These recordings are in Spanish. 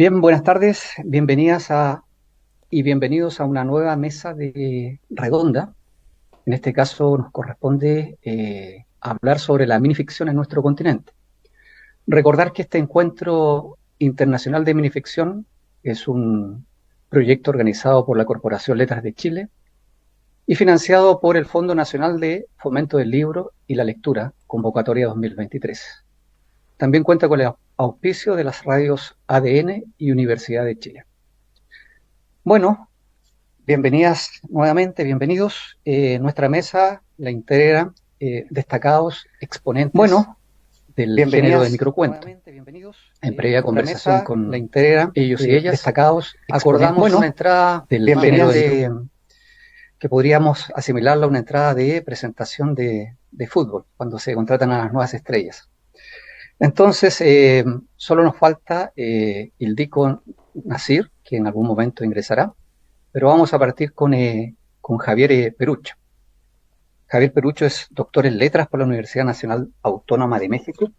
Bien, buenas tardes, y bienvenidos a una nueva mesa de redonda. En este caso nos corresponde hablar sobre la minificción en nuestro continente. Recordar que este encuentro internacional de minificción es un proyecto organizado por la Corporación Letras de Chile y financiado por el Fondo Nacional de Fomento del Libro y la Lectura, convocatoria 2023. También cuenta con el auspicio de las radios ADN y Universidad de Chile. Bueno, bienvenidas nuevamente, bienvenidos. Nuestra mesa la integra destacados exponentes del género de microcuento. En previa conversación con ellos y ellas, acordamos una entrada del género que podríamos asimilarla a una entrada de presentación de fútbol, cuando se contratan a las nuevas estrellas. Entonces, solo nos falta Ildiko Nasir, que en algún momento ingresará, pero vamos a partir con Javier Perucho. Javier Perucho es doctor en letras por la Universidad Nacional Autónoma de México,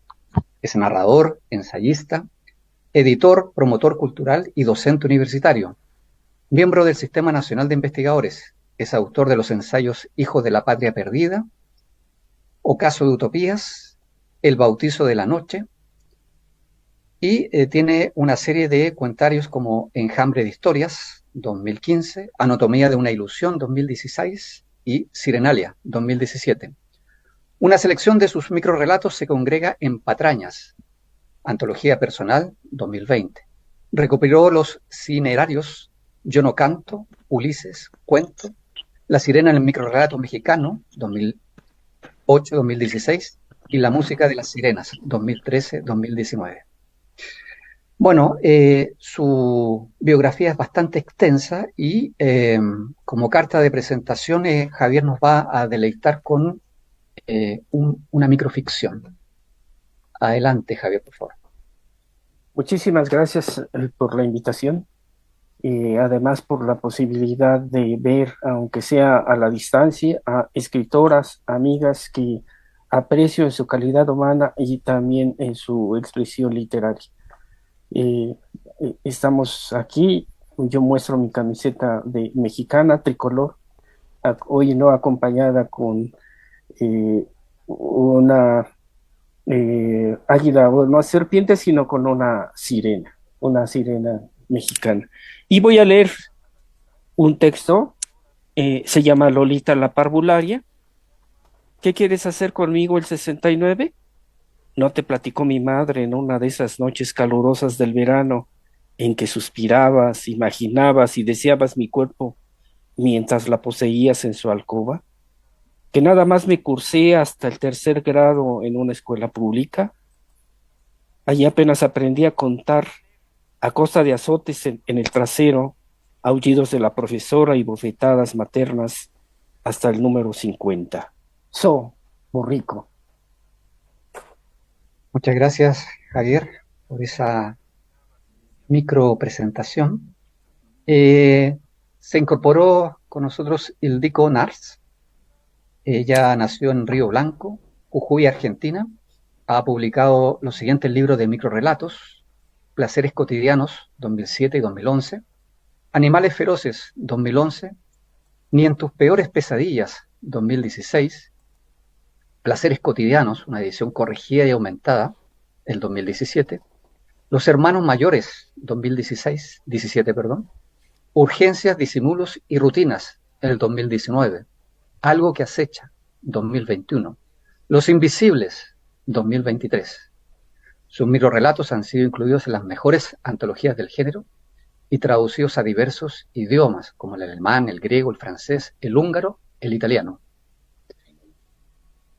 es narrador, ensayista, editor, promotor cultural y docente universitario, miembro del Sistema Nacional de Investigadores, es autor de los ensayos Hijos de la Patria Perdida, Ocaso de Utopías, El Bautizo de la Noche, y tiene una serie de cuentarios como Enjambre de Historias, 2015, Anatomía de una Ilusión, 2016, y Sirenalia, 2017. Una selección de sus microrelatos se congrega en Patrañas, Antología Personal, 2020. Recuperó los cinerarios Yo no canto, Ulises, Cuento, La Sirena en el microrelato mexicano, 2008-2016, y La música de las sirenas, 2013-2019. Bueno, su biografía es bastante extensa y como carta de presentación, Javier nos va a deleitar con una microficción. Adelante, Javier, por favor. Muchísimas gracias por la invitación y además por la posibilidad de ver, aunque sea a la distancia, a escritoras, amigas que aprecio en su calidad humana y también en su expresión literaria. Eh, Estamos aquí, yo muestro mi camiseta de mexicana, tricolor, hoy no acompañada con una águila, o no serpiente, sino con una sirena mexicana. Y voy a leer un texto, se llama Lolita la Parvularia. ¿Qué quieres hacer conmigo el 69? No te platicó mi madre en una de esas noches calurosas del verano en que suspirabas, imaginabas y deseabas mi cuerpo mientras la poseías en su alcoba, que nada más me cursé hasta el tercer grado en una escuela pública. Allí apenas aprendí a contar a costa de azotes en el trasero, aullidos de la profesora y bofetadas maternas hasta el número 50. Borrico. Muchas gracias, Javier, por esa micro presentación. Se incorporó con nosotros Ildiko Nars. Ella nació en Río Blanco, Jujuy, Argentina. Ha publicado los siguientes libros de microrelatos: Placeres cotidianos, 2007 y 2011, Animales feroces, 2011, Ni en tus peores pesadillas, 2016, Placeres cotidianos, una edición corregida y aumentada, el 2017, Los hermanos mayores, 2016, 17, perdón, Urgencias, disimulos y rutinas, el 2019, Algo que acecha, 2021, Los invisibles, 2023. Sus microrelatos han sido incluidos en las mejores antologías del género y traducidos a diversos idiomas, como el alemán, el griego, el francés, el húngaro, el italiano.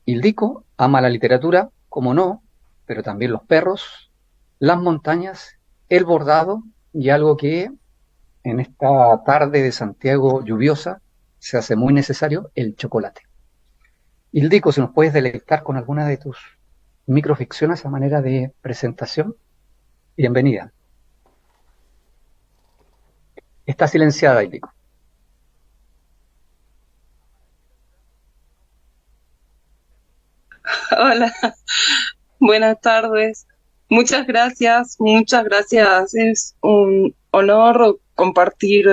Ildiko ama la literatura, como no, pero también los perros, las montañas, el bordado y algo que en esta tarde de Santiago lluviosa se hace muy necesario, el chocolate. Ildiko, si nos puedes deleitar con alguna de tus microficciones a manera de presentación, bienvenida. Está silenciada, Ildiko. Hola, buenas tardes. Muchas gracias, muchas gracias. Es un honor compartir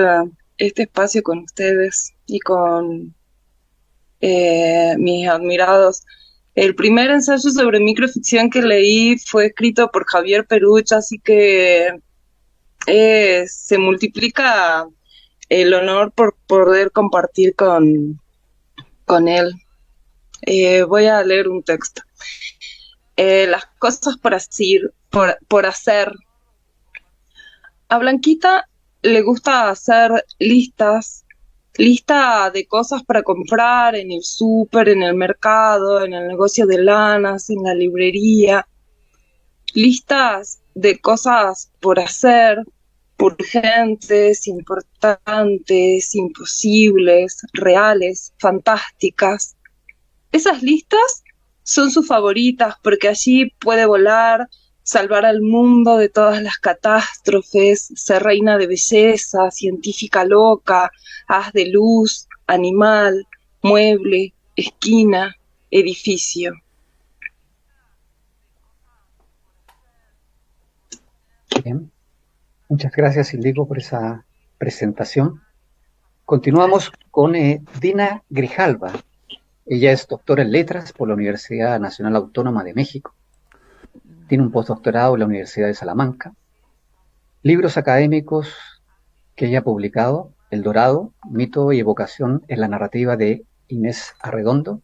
este espacio con ustedes y con mis admirados. El primer ensayo sobre microficción que leí fue escrito por Javier Peruch, así que se multiplica el honor por poder compartir con él. Voy a leer un texto. Las cosas por hacer. A Blanquita le gusta hacer lista de cosas para comprar en el súper, en el mercado, en el negocio de lanas, en la librería, listas de cosas por hacer, urgentes, importantes, imposibles, reales, fantásticas. Esas listas son sus favoritas porque allí puede volar, salvar al mundo de todas las catástrofes, ser reina de belleza, científica loca, haz de luz, animal, mueble, esquina, edificio. Bien, muchas gracias, Ildico, por esa presentación. Continuamos con Dina Grijalva. Ella es doctora en letras por la Universidad Nacional Autónoma de México. Tiene un postdoctorado en la Universidad de Salamanca. Libros académicos que ella ha publicado: El Dorado, mito y evocación en la narrativa de Inés Arredondo;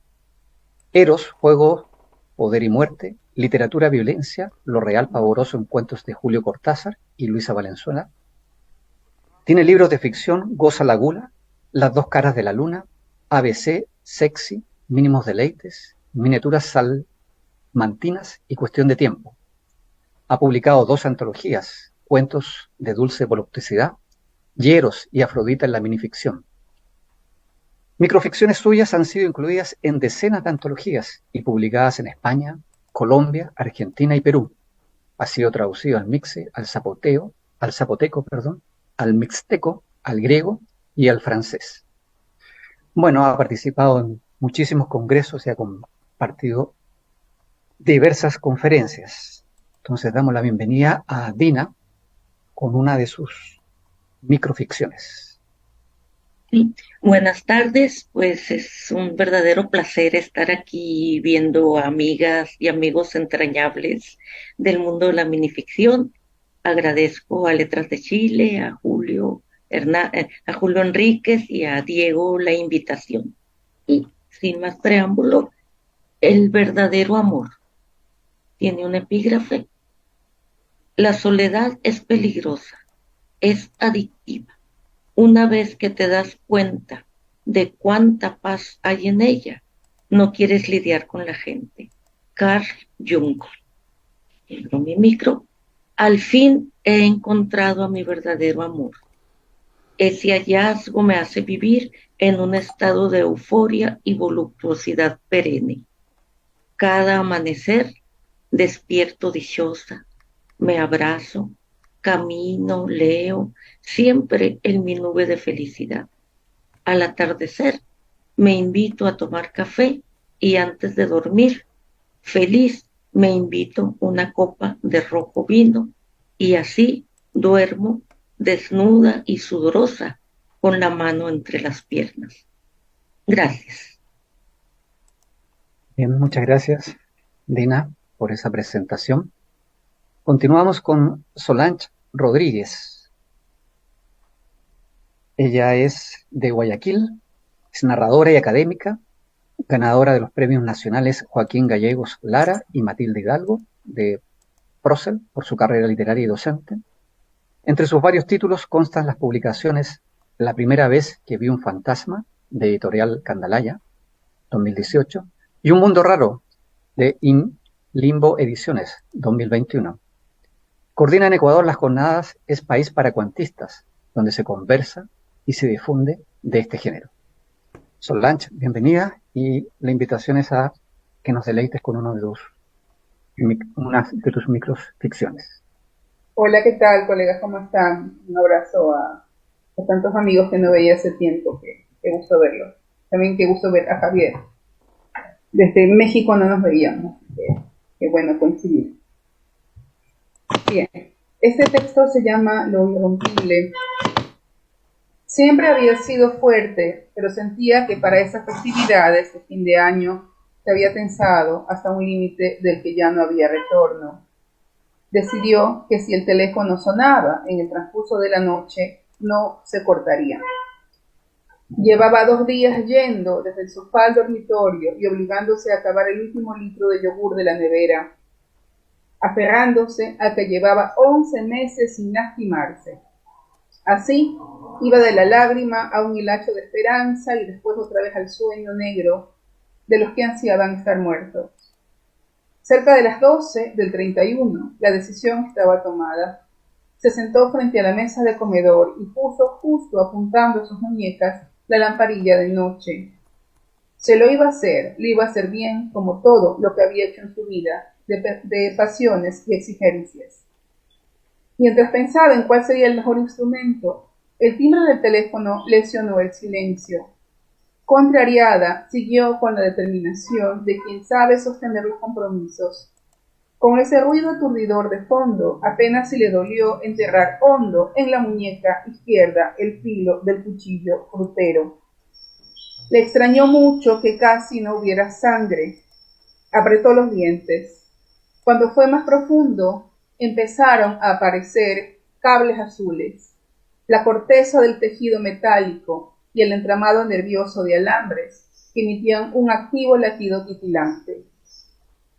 Eros, juego, poder y muerte; Literatura, violencia, lo real pavoroso en cuentos de Julio Cortázar y Luisa Valenzuela. Tiene libros de ficción: Goza la gula, Las dos caras de la luna, ABC, Sexy, Mínimos deleites, Miniaturas salmantinas y Cuestión de tiempo. Ha publicado 2 antologías: Cuentos de dulce voluptuosidad y Eros y Afrodita en la minificción. Microficciones suyas han sido incluidas en decenas de antologías y publicadas en España, Colombia, Argentina y Perú. Ha sido traducido al mixe, al zapoteco, al mixteco, al griego y al francés. Bueno, ha participado en muchísimos congresos y ha compartido diversas conferencias. Entonces damos la bienvenida a Dina con una de sus microficciones. Sí. Buenas tardes, pues es un verdadero placer estar aquí viendo a amigas y amigos entrañables del mundo de la minificción. Agradezco a Letras de Chile, a Julio Enríquez y a Diego la invitación. Y sin más preámbulo, el verdadero amor tiene un epígrafe: la soledad es peligrosa, es adictiva. Una vez que te das cuenta de cuánta paz hay en ella, no quieres lidiar con la gente. Carl Jung. Abro mi micro. Al fin he encontrado a mi verdadero amor. Ese hallazgo me hace vivir en un estado de euforia y voluptuosidad perenne. Cada amanecer despierto dichosa, me abrazo, camino, leo, siempre en mi nube de felicidad. Al atardecer me invito a tomar café y antes de dormir, feliz, me invito una copa de rojo vino y así duermo desnuda y sudorosa con la mano entre las piernas. Gracias. Bien, muchas gracias, Dina, por esa presentación. Continuamos con Solange Rodríguez. Ella es de Guayaquil, es narradora y académica, ganadora de los premios nacionales Joaquín Gallegos Lara y Matilde Hidalgo de Procel por su carrera literaria y docente. Entre sus varios títulos constan las publicaciones La primera vez que vi un fantasma, de Editorial Candalaya, 2018, y Un mundo raro, de In Limbo Ediciones, 2021. Coordina en Ecuador las jornadas Es País para Cuentistas, donde se conversa y se difunde de este género. Solange, bienvenida, y la invitación es a que nos deleites con una de tus microficciones. Hola, ¿qué tal, colegas? ¿Cómo están? Un abrazo a tantos amigos que no veía hace tiempo. Qué gusto verlos. También qué gusto ver a Javier. Desde México no nos veíamos. Qué bueno coincidir. Bien, este texto se llama Lo irrompible. Siempre había sido fuerte, pero sentía que para esas festividades de fin de año se había tensado hasta un límite del que ya no había retorno. Decidió que si el teléfono sonaba en el transcurso de la noche, no se cortaría. Llevaba 2 días yendo desde el sofá al dormitorio y obligándose a acabar el último litro de yogur de la nevera, aferrándose a que llevaba 11 meses sin lastimarse. Así, iba de la lágrima a un hilacho de esperanza y después otra vez al sueño negro de los que ansiaban estar muertos. Cerca de las 12 del 31, la decisión estaba tomada. Se sentó frente a la mesa de comedor y puso, justo apuntando a sus muñecas, la lamparilla de noche. Se lo iba a hacer, le iba a hacer bien, como todo lo que había hecho en su vida, de pasiones y exigencias. Mientras pensaba en cuál sería el mejor instrumento, el timbre del teléfono lesionó el silencio. Contrariada, siguió con la determinación de quien sabe sostener los compromisos. Con ese ruido aturdidor de fondo, apenas si le dolió enterrar hondo en la muñeca izquierda el filo del cuchillo frutero. Le extrañó mucho que casi no hubiera sangre. Apretó los dientes. Cuando fue más profundo, empezaron a aparecer cables azules, la corteza del tejido metálico y el entramado nervioso de alambres que emitían un activo latido titilante.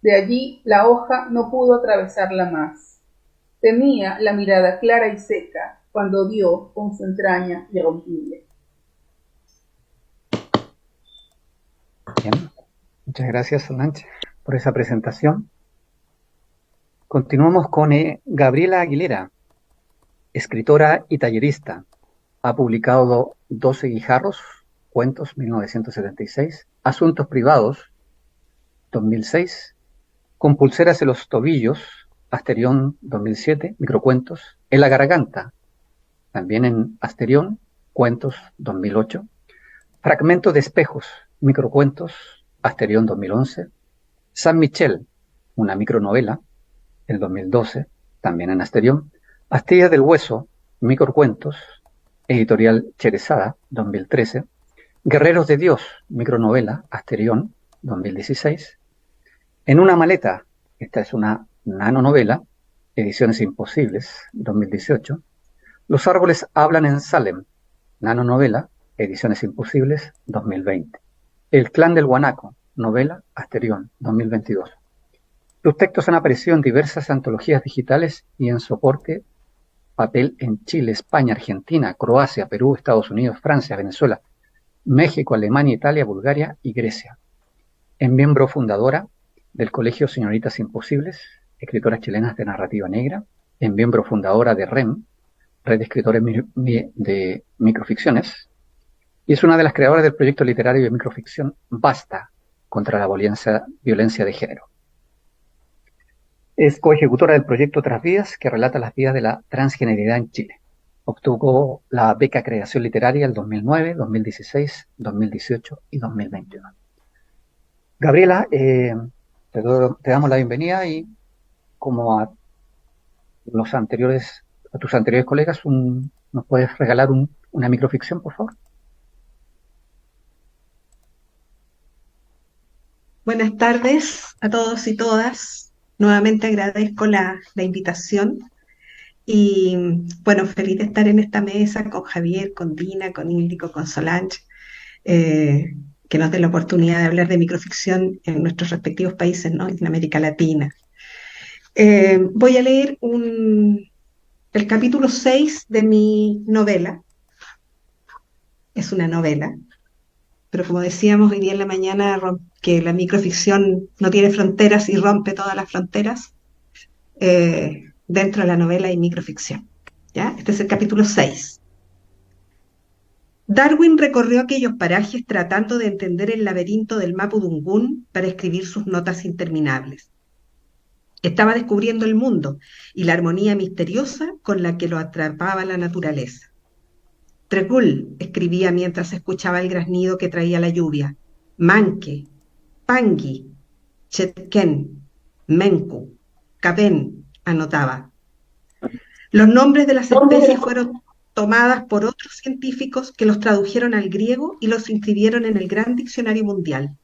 De allí la hoja no pudo atravesarla más. Tenía la mirada clara y seca cuando dio con su entraña irrompible. Bien, muchas gracias, Solange, por esa presentación. Continuamos con Gabriela Aguilera, escritora y tallerista. Ha publicado 12 guijarros, cuentos, 1976, Asuntos privados, 2006, Con pulseras en los tobillos, Asterión, 2007, microcuentos, En la garganta, también en Asterión, cuentos, 2008, Fragmento de espejos, microcuentos, Asterión, 2011, San Michel, una micronovela, el 2012, también en Asterión, Astillas del hueso, microcuentos, editorial Cherezada, 2013, Guerreros de Dios, micronovela, Asterión, 2016, En una maleta, esta es una nanonovela, Ediciones Imposibles, 2018, Los árboles hablan en Salem, nanonovela, Ediciones Imposibles, 2020, El clan del guanaco, novela, Asterión, 2022. Los textos han aparecido en diversas antologías digitales y en soporte papel en Chile, España, Argentina, Croacia, Perú, Estados Unidos, Francia, Venezuela, México, Alemania, Italia, Bulgaria y Grecia. Es miembro fundadora del Colegio Señoritas Imposibles, escritoras chilenas de narrativa negra, es miembro fundadora de REM, Red de Escritores de Microficciones, y es una de las creadoras del proyecto literario de microficción Basta, contra la violencia de género. Es coejecutora del proyecto Otras Vidas, que relata las vidas de la transgeneridad en Chile. Obtuvo la beca Creación Literaria el 2009, 2016, 2018 y 2021. Gabriela, te damos la bienvenida y como a tus anteriores colegas, ¿nos puedes regalar una microficción, por favor? Buenas tardes a todos y todas. Nuevamente agradezco la invitación y bueno, feliz de estar en esta mesa con Javier, con Dina, con Índico, con Solange, que nos dé la oportunidad de hablar de microficción en nuestros respectivos países, ¿no? En América Latina. Voy a leer el capítulo 6 de mi novela. Es una novela, pero como decíamos hoy día en la mañana, que la microficción no tiene fronteras y rompe todas las fronteras. Dentro de la novela hay microficción, ¿ya? Este es el capítulo 6. Darwin recorrió aquellos parajes tratando de entender el laberinto del Mapudungún para escribir sus notas interminables. Estaba descubriendo el mundo y la armonía misteriosa con la que lo atrapaba la naturaleza. Tregul escribía mientras escuchaba el graznido que traía la lluvia. Manque, Pangui, Chetken, Menku, Capen, anotaba. Los nombres de las especies fueron tomadas por otros científicos que los tradujeron al griego y los inscribieron en el Gran Diccionario Mundial.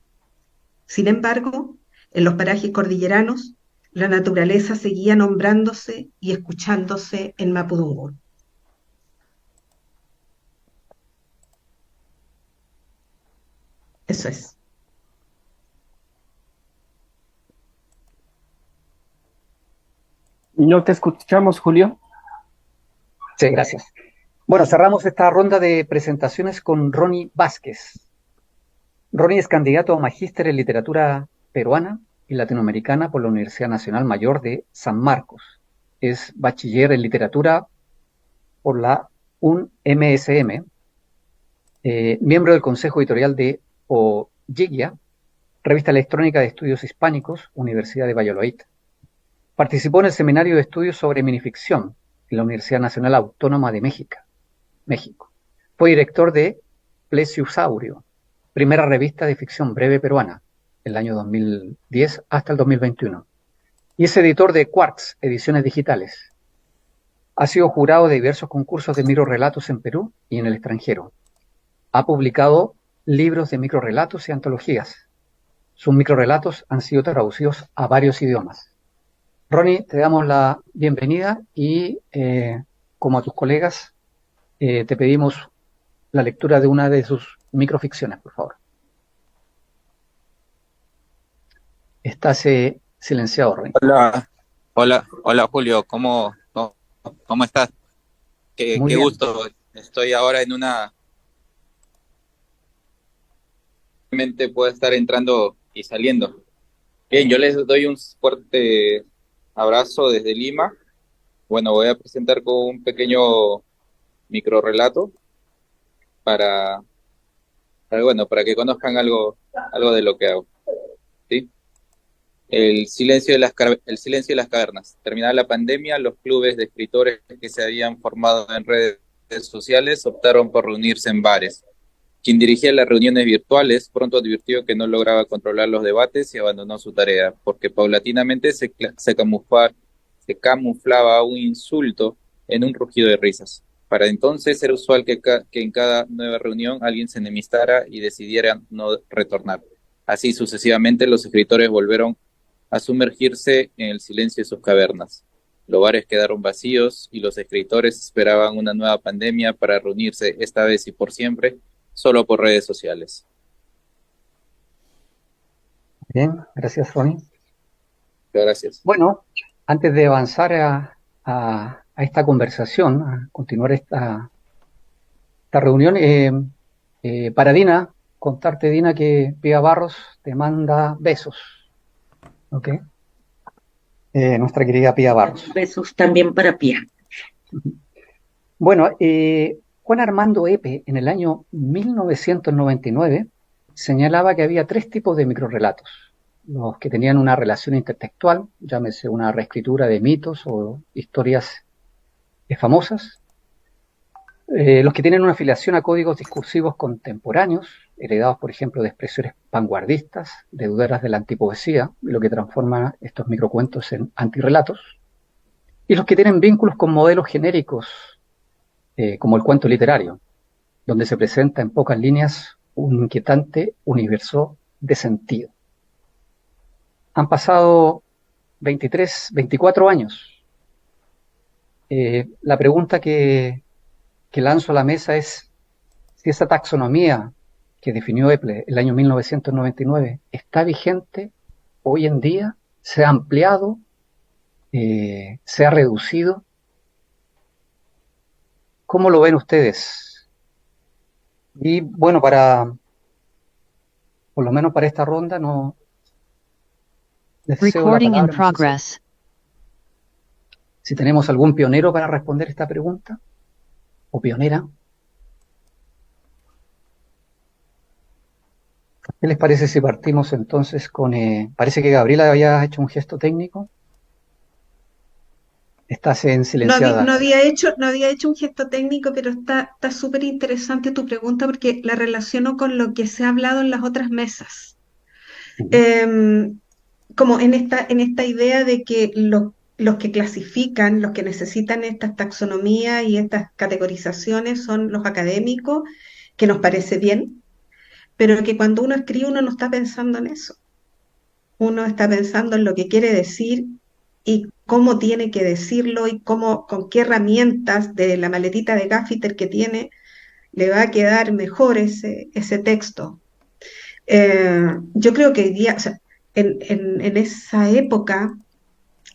Sin embargo, en los parajes cordilleranos, la naturaleza seguía nombrándose y escuchándose en mapudungun. Eso es. No te escuchamos, Julio. Sí, gracias. Bueno, cerramos esta ronda de presentaciones con Ronnie Vázquez. Ronnie es candidato a magíster en literatura peruana y latinoamericana por la Universidad Nacional Mayor de San Marcos. Es bachiller en literatura por la UNMSM, miembro del Consejo Editorial de OYIGIA, Revista Electrónica de Estudios Hispánicos, Universidad de Valladolid. Participó en el Seminario de Estudios sobre Minificción en la Universidad Nacional Autónoma de México. Fue director de Plesiosaurio, primera revista de ficción breve peruana, el año 2010 hasta el 2021. Y es editor de Quartz, Ediciones Digitales. Ha sido jurado de diversos concursos de microrelatos en Perú y en el extranjero. Ha publicado libros de microrelatos y antologías. Sus microrelatos han sido traducidos a varios idiomas. Ronnie, te damos la bienvenida y, como a tus colegas, te pedimos la lectura de una de sus microficciones, por favor. Estás silenciado, Ronnie. Hola Julio, ¿cómo estás? Qué Muy bien. gusto. Estoy ahora en una... Realmente puedo estar entrando y saliendo. Bien, yo les doy un fuerte abrazo desde Lima. Bueno, voy a presentar con un pequeño microrelato para que conozcan algo de lo que hago. ¿Sí? El silencio de las cavernas. Terminada la pandemia, los clubes de escritores que se habían formado en redes sociales optaron por reunirse en bares. Quien dirigía las reuniones virtuales pronto advirtió que no lograba controlar los debates y abandonó su tarea, porque paulatinamente se camuflaba un insulto en un rugido de risas. Para entonces era usual que en cada nueva reunión alguien se enemistara y decidiera no retornar. Así sucesivamente los escritores volvieron a sumergirse en el silencio de sus cavernas. Los bares quedaron vacíos y los escritores esperaban una nueva pandemia para reunirse esta vez y por siempre, solo por redes sociales. Bien, gracias, Ronnie. Gracias. Bueno, antes de avanzar a esta conversación, a continuar esta reunión, para Dina, contarte, Dina, que Pía Barros te manda besos. ¿Ok? Nuestra querida Pía Barros. Besos también para Pía. Bueno, Juan Armando Epe, en el año 1999, señalaba que había 3 tipos de microrelatos. Los que tenían una relación intertextual, llámese una reescritura de mitos o historias famosas. Los que tienen una afiliación a códigos discursivos contemporáneos, heredados, por ejemplo, de expresiones vanguardistas, deuderas de la antipoesía, lo que transforma estos microcuentos en antirrelatos. Y los que tienen vínculos con modelos genéricos, como el cuento literario, donde se presenta en pocas líneas un inquietante universo de sentido. Han pasado 24 años. La pregunta que lanzo a la mesa es si esa taxonomía que definió Eple el año 1999 está vigente hoy en día, se ha ampliado, se ha reducido. ¿Cómo lo ven ustedes? Y bueno, por lo menos para esta ronda, no les cedo la Recording in palabra. No sé progress. si tenemos algún pionero para responder esta pregunta, o pionera. ¿Qué les parece si partimos entonces con... parece que Gabriela había hecho un gesto técnico. Estás en silenciada. No había hecho un gesto técnico, pero está súper interesante tu pregunta porque la relaciono con lo que se ha hablado en las otras mesas. Como en esta idea de que los que clasifican, los que necesitan estas taxonomías y estas categorizaciones son los académicos, que nos parece bien, pero que cuando uno escribe uno no está pensando en eso. Uno está pensando en lo que quiere decir y cómo tiene que decirlo y cómo, con qué herramientas de la maletita de gaffiter que tiene le va a quedar mejor ese texto. Yo creo que hoy día, o sea, en esa época,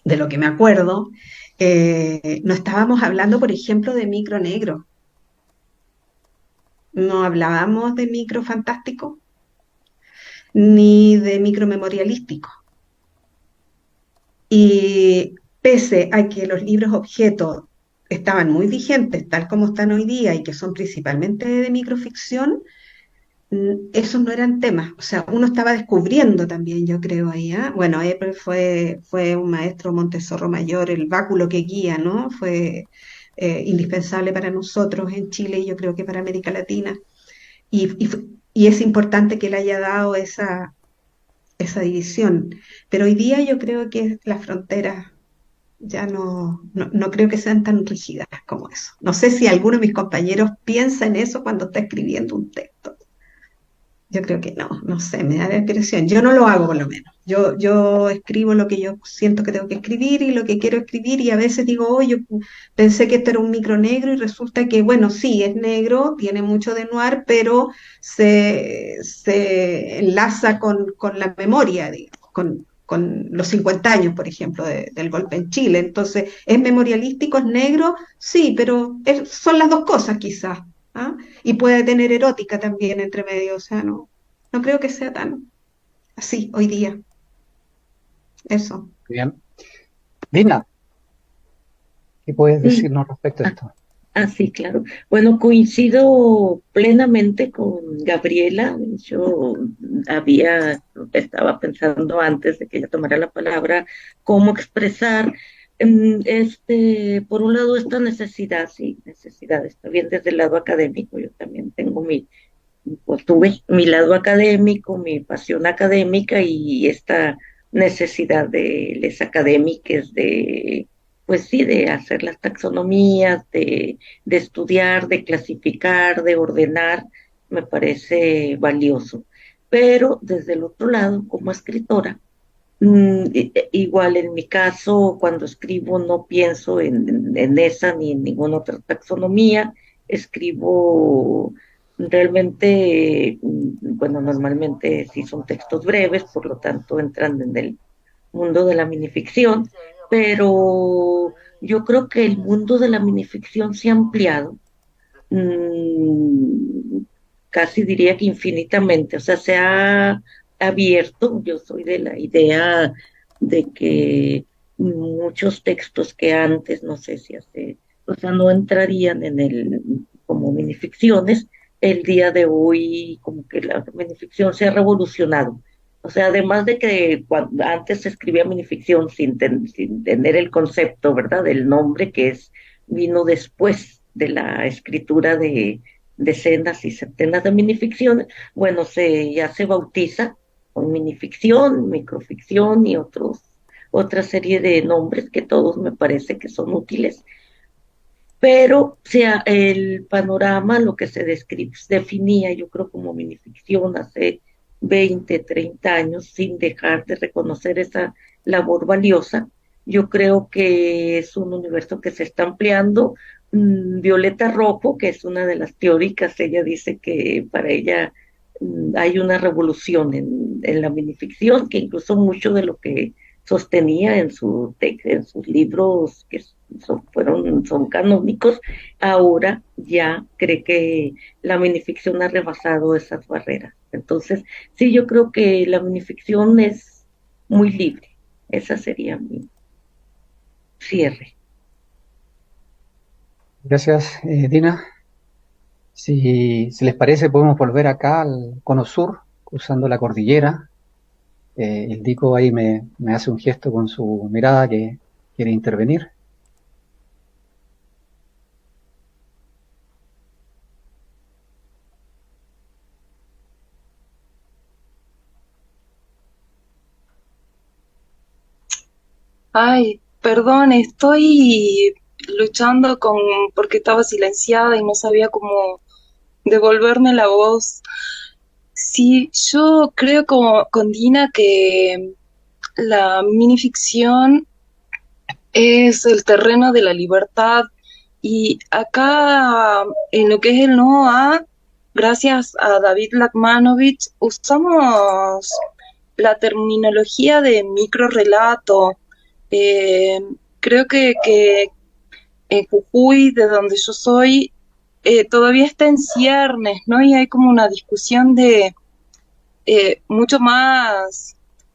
de lo que me acuerdo, no estábamos hablando, por ejemplo, de micro negro, no hablábamos de micro fantástico, ni de micro memorialístico. Y pese a que los libros objeto estaban muy vigentes, tal como están hoy día, y que son principalmente de microficción, esos no eran temas. O sea, uno estaba descubriendo también, yo creo, ahí, ¿ah? Bueno, Apple fue un maestro Montessori mayor, el báculo que guía, ¿no? Fue indispensable para nosotros en Chile y yo creo que para América Latina. Y es importante que le haya dado esa división. Pero hoy día yo creo que las fronteras ya no creo que sean tan rígidas como eso. No sé si alguno de mis compañeros piensa en eso cuando está escribiendo un texto. Yo creo que no sé, me da la impresión. Yo no lo hago por lo menos. Yo escribo lo que yo siento que tengo que escribir y lo que quiero escribir y a veces digo, oh, yo pensé que esto era un micro negro y resulta que, bueno, sí, es negro, tiene mucho de noir, pero se enlaza con la memoria, digamos, con los 50 años, por ejemplo, del golpe en Chile. Entonces, ¿es memorialístico, es negro? Sí, pero son las dos cosas quizás. ¿Ah? Y puede tener erótica también entre medio, o sea, no creo que sea tan así hoy día. Eso. Bien. Dina, ¿qué puedes Sí, decirnos respecto a ah, esto? sí, claro. Bueno, coincido plenamente con Gabriela. Yo estaba pensando antes de que ella tomara la palabra, cómo expresar, por un lado, esta necesidad, sí, necesidad, está bien desde el lado académico. Yo también tengo pues tuve mi lado académico, mi pasión académica y esta necesidad de les académicas pues sí, de hacer las taxonomías, de estudiar, de clasificar, de ordenar, me parece valioso. Pero desde el otro lado, como escritora, igual en mi caso, cuando escribo no pienso en esa ni en ninguna otra taxonomía, escribo realmente, bueno, normalmente sí son textos breves, por lo tanto entran en el mundo de la minificción, pero yo creo que el mundo de la minificción se ha ampliado, mm, casi diría que infinitamente, o sea, se ha abierto. Yo soy de la idea de que muchos textos que antes, no sé si hace, o sea, no entrarían en el, como minificciones, el día de hoy como que la minificción se ha revolucionado. O sea, además de que antes se escribía minificción sin tener el concepto, ¿verdad?, del nombre vino después de la escritura de decenas y centenas de minificciones. Bueno, ya se bautiza con minificción, microficción y otra serie de nombres que todos me parece que son útiles, pero sea el panorama, lo que definía, yo creo, como minificción hace 20, 30 años, sin dejar de reconocer esa labor valiosa. Yo creo que es un universo que se está ampliando. Violeta Rojo, que es una de las teóricas, ella dice que para ella hay una revolución en la minificción, que incluso mucho de lo que sostenía en sus libros que son canónicos, ahora ya cree que la minificción ha rebasado esas barreras. Entonces, sí, yo creo que la minificción es muy libre. Esa sería mi cierre. Gracias, Dina. Si les parece, podemos volver acá al cono sur, cruzando la cordillera. El Dico ahí me hace un gesto con su mirada que quiere intervenir. Ay, Perdón, estoy luchando porque estaba silenciada y no sabía cómo devolverme la voz. Sí, yo creo como con Dina que la minificción es el terreno de la libertad y acá en lo que es el NOA, gracias a David Lakmanovich, usamos la terminología de microrrelato. Eh, Creo que en Jujuy, de donde yo soy, todavía está en ciernes, ¿no? Y hay como una discusión de mucho más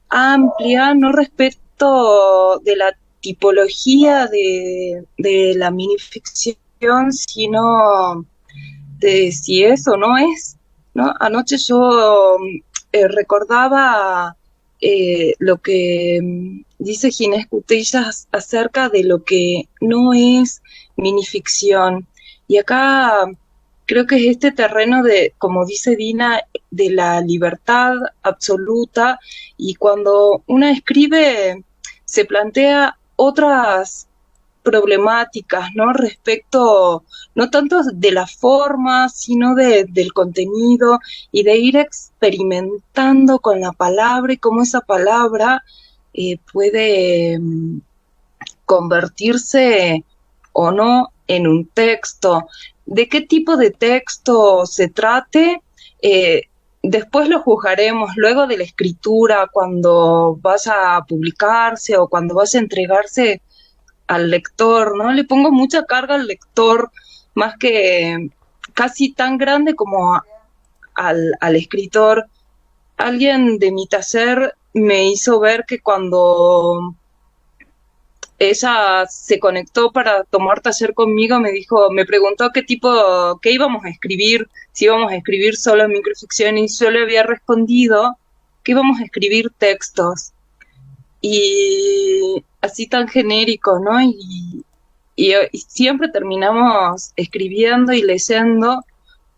amplia, no respecto de la tipología de la minificción, sino de si es o no es, ¿no? Anoche yo recordaba lo que dice Ginés Cutillas acerca de lo que no es minificción. Y acá creo que es este terreno de, como dice Dina, de la libertad absoluta, y cuando una escribe se plantea otras problemáticas, ¿no? Respecto, no tanto de la forma, sino del contenido, y de ir experimentando con la palabra y cómo esa palabra puede convertirse o no en un texto. ¿De qué tipo de texto se trate? Eh, Después lo juzgaremos, luego de la escritura, cuando vaya a publicarse o cuando vaya a entregarse al lector, ¿no? Le pongo mucha carga al lector, más que casi tan grande como al escritor. Alguien de mi taller me hizo ver que cuando ella se conectó para tomar taller conmigo, me preguntó qué íbamos a escribir, si íbamos a escribir solo microficción, y yo le había respondido que íbamos a escribir textos. Y así tan genérico, ¿no? Y siempre terminamos escribiendo y leyendo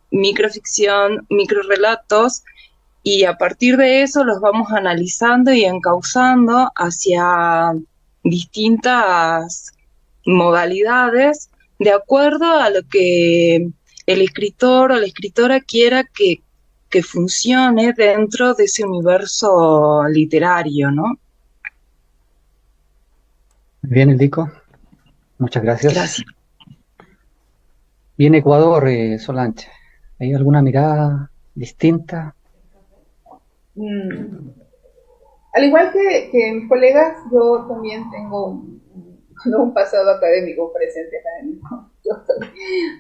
microficción, microrelatos, y a partir de eso los vamos analizando y encauzando hacia distintas modalidades de acuerdo a lo que el escritor o la escritora quiera que funcione dentro de ese universo literario, ¿no? Bien, Enrico, muchas gracias. Gracias. Bien, Ecuador, Solange, ¿hay alguna mirada distinta? Al igual que mis colegas, yo también tengo un pasado académico, presente académico. Yo estoy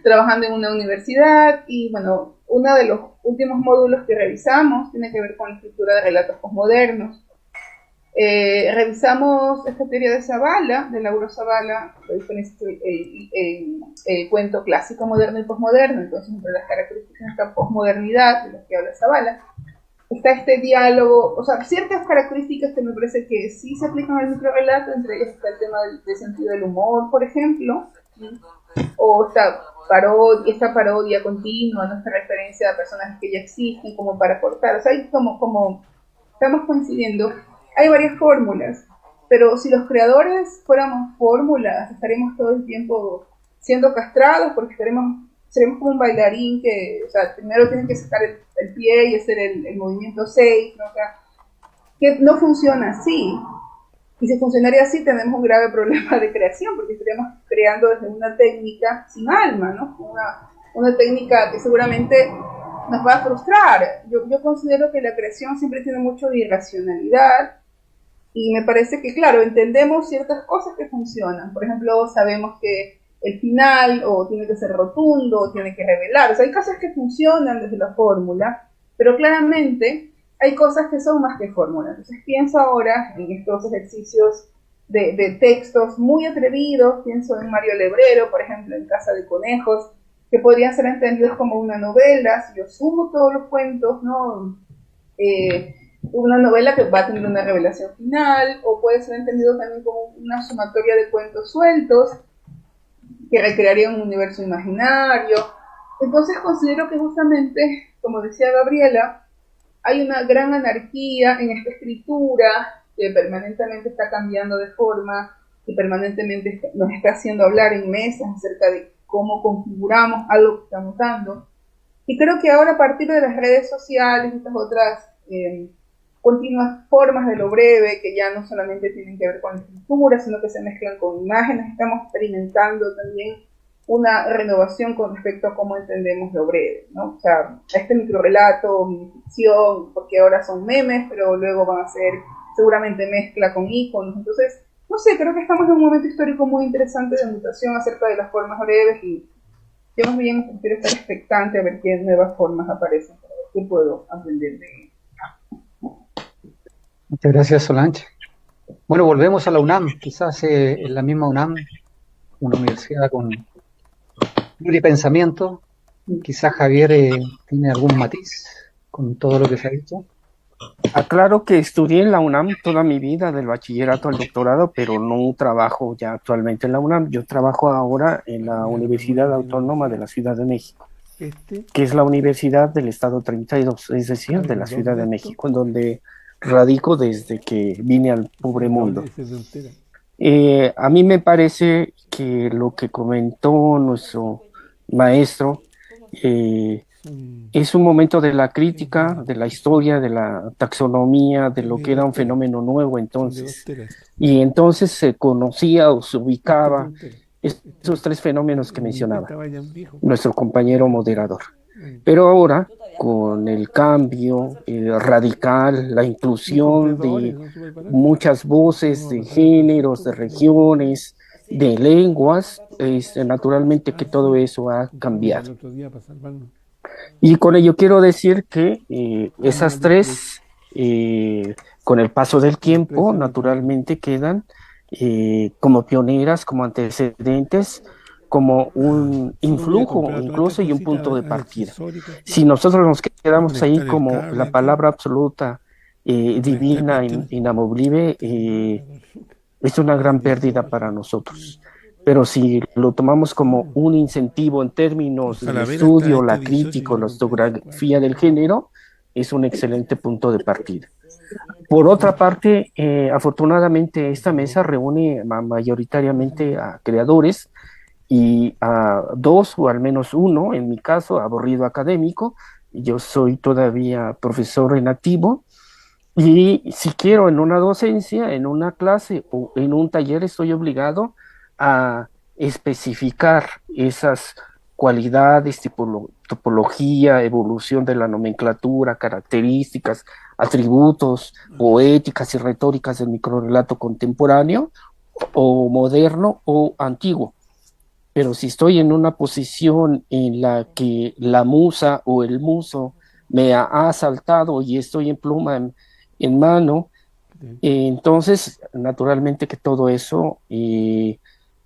trabajando en una universidad y, bueno, uno de los últimos módulos que revisamos tiene que ver con la escritura de relatos posmodernos. Revisamos esta teoría de Zavala, de Lauro Zavala, el cuento clásico, moderno y posmoderno. Entonces, entre las características de esta posmodernidad de las que habla Zavala, está este diálogo, o sea, ciertas características que me parece que sí se aplican al microrelato. Entre ellas está el tema del sentido del humor, por ejemplo, o esta parodia continua, nuestra referencia a personajes que ya existen como para cortar. O sea, hay como estamos coincidiendo. Hay varias fórmulas, pero si los creadores fuéramos fórmulas, estaríamos todo el tiempo siendo castrados, porque seremos como un bailarín que, o sea, primero tiene que sacar el pie y hacer el movimiento 6, ¿no? O sea, que no funciona así. Y si funcionaría así, tenemos un grave problema de creación, porque estaríamos creando desde una técnica sin alma, ¿no? Una técnica que seguramente nos va a frustrar. Yo considero que la creación siempre tiene mucho de irracionalidad, y me parece que, claro, entendemos ciertas cosas que funcionan. Por ejemplo, sabemos que el final o tiene que ser rotundo o tiene que revelar. O sea, hay cosas que funcionan desde la fórmula, pero claramente hay cosas que son más que fórmula. Entonces pienso ahora en estos ejercicios de textos muy atrevidos. Pienso en Mario Lebrero, por ejemplo, en Casa de Conejos, que podrían ser entendidos como una novela. Si yo sumo todos los cuentos, ¿no? Una novela que va a tener una revelación final, o puede ser entendido también como una sumatoria de cuentos sueltos que recrearía un universo imaginario. Entonces considero que justamente, como decía Gabriela, hay una gran anarquía en esta escritura que permanentemente está cambiando de forma, que permanentemente nos está haciendo hablar en mesas acerca de cómo configuramos algo que estamos dando. Y creo que ahora, a partir de las redes sociales y estas otras continuas formas de lo breve, que ya no solamente tienen que ver con la escritura, sino que se mezclan con imágenes, estamos experimentando también una renovación con respecto a cómo entendemos lo breve, ¿no? O sea, este microrrelato, minificción, porque ahora son memes, pero luego van a ser seguramente mezcla con iconos. Entonces, no sé, creo que estamos en un momento histórico muy interesante de mutación acerca de las formas breves, y yo más bien quiero estar expectante a ver qué nuevas formas aparecen, para ver qué puedo aprender de ello. Muchas gracias, Solange. Bueno, volvemos a la UNAM. Quizás en la misma UNAM, una universidad con pluripensamiento. Quizás Javier tiene algún matiz con todo lo que se ha dicho. Aclaro que estudié en la UNAM toda mi vida, del bachillerato al doctorado, pero no trabajo ya actualmente en la UNAM. Yo trabajo ahora en la Universidad Autónoma de la Ciudad de México, que es la universidad del Estado 32, es decir, de la Ciudad de México, en donde radico desde que vine al pobre mundo. A mí me parece que lo que comentó nuestro maestro es un momento de la crítica, de la historia, de la taxonomía, de lo que era un fenómeno nuevo entonces. Y entonces se conocía o se ubicaba esos tres fenómenos que mencionaba nuestro compañero moderador. Pero ahora, con el cambio radical, la inclusión de muchas voces, de géneros, de regiones, de lenguas, naturalmente que todo eso ha cambiado. Y con ello quiero decir que esas tres, con el paso del tiempo, naturalmente quedan como pioneras, como antecedentes, como un influjo incluso y un punto de partida. Si nosotros nos quedamos ahí como la palabra absoluta, divina, inamovible, es una gran pérdida para nosotros. Pero si lo tomamos como un incentivo en términos del estudio, la crítica, la historiografía del género, es un excelente punto de partida. Por otra parte, afortunadamente esta mesa reúne mayoritariamente a creadores y a dos, o al menos uno, en mi caso, aburrido académico. Yo soy todavía profesor en activo, y si quiero en una docencia, en una clase o en un taller, estoy obligado a especificar esas cualidades, topología, evolución de la nomenclatura, características, atributos, poéticas y retóricas del microrrelato contemporáneo o moderno o antiguo. Pero si estoy en una posición en la que la musa o el muso me ha asaltado y estoy en pluma en mano, entonces naturalmente que todo eso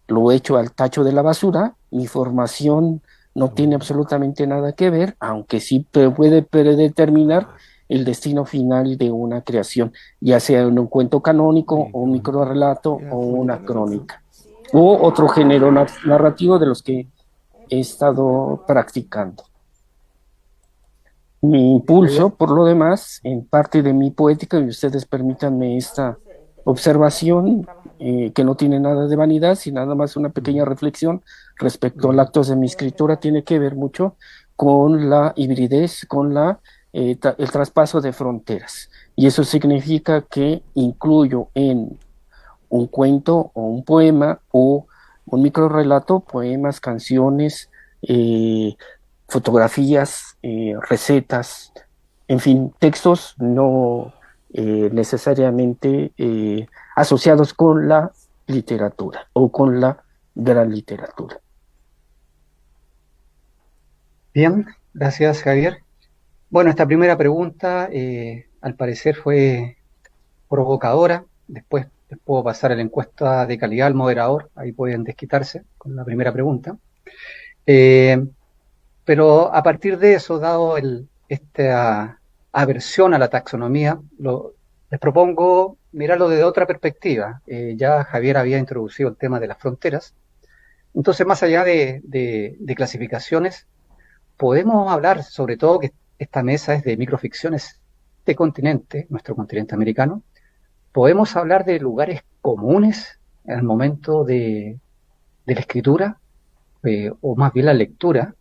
lo echo al tacho de la basura. Mi formación no tiene absolutamente nada que ver, aunque sí puede predeterminar el destino final de una creación, ya sea en un cuento canónico o un microrrelato o una crónica o otro género narrativo de los que he estado practicando. Mi impulso, por lo demás, en parte de mi poética, y ustedes permítanme esta observación, que no tiene nada de vanidad, sino nada más una pequeña reflexión respecto al acto de mi escritura, tiene que ver mucho con la hibridez, con el traspaso de fronteras. Y eso significa que incluyo en un cuento o un poema o un microrrelato, poemas, canciones, fotografías, recetas, en fin, textos no necesariamente asociados con la literatura o con la gran literatura. Bien, gracias, Javier. Bueno, esta primera pregunta al parecer fue provocadora. Después les puedo pasar a la encuesta de calidad al moderador, ahí pueden desquitarse con la primera pregunta. Pero a partir de eso, dado esta aversión a la taxonomía, les propongo mirarlo desde otra perspectiva. Ya Javier había introducido el tema de las fronteras. Entonces, más allá de clasificaciones, podemos hablar, sobre todo que esta mesa es de microficciones de continente, nuestro continente americano. Podemos hablar de lugares comunes al momento de la escritura, o más bien la lectura,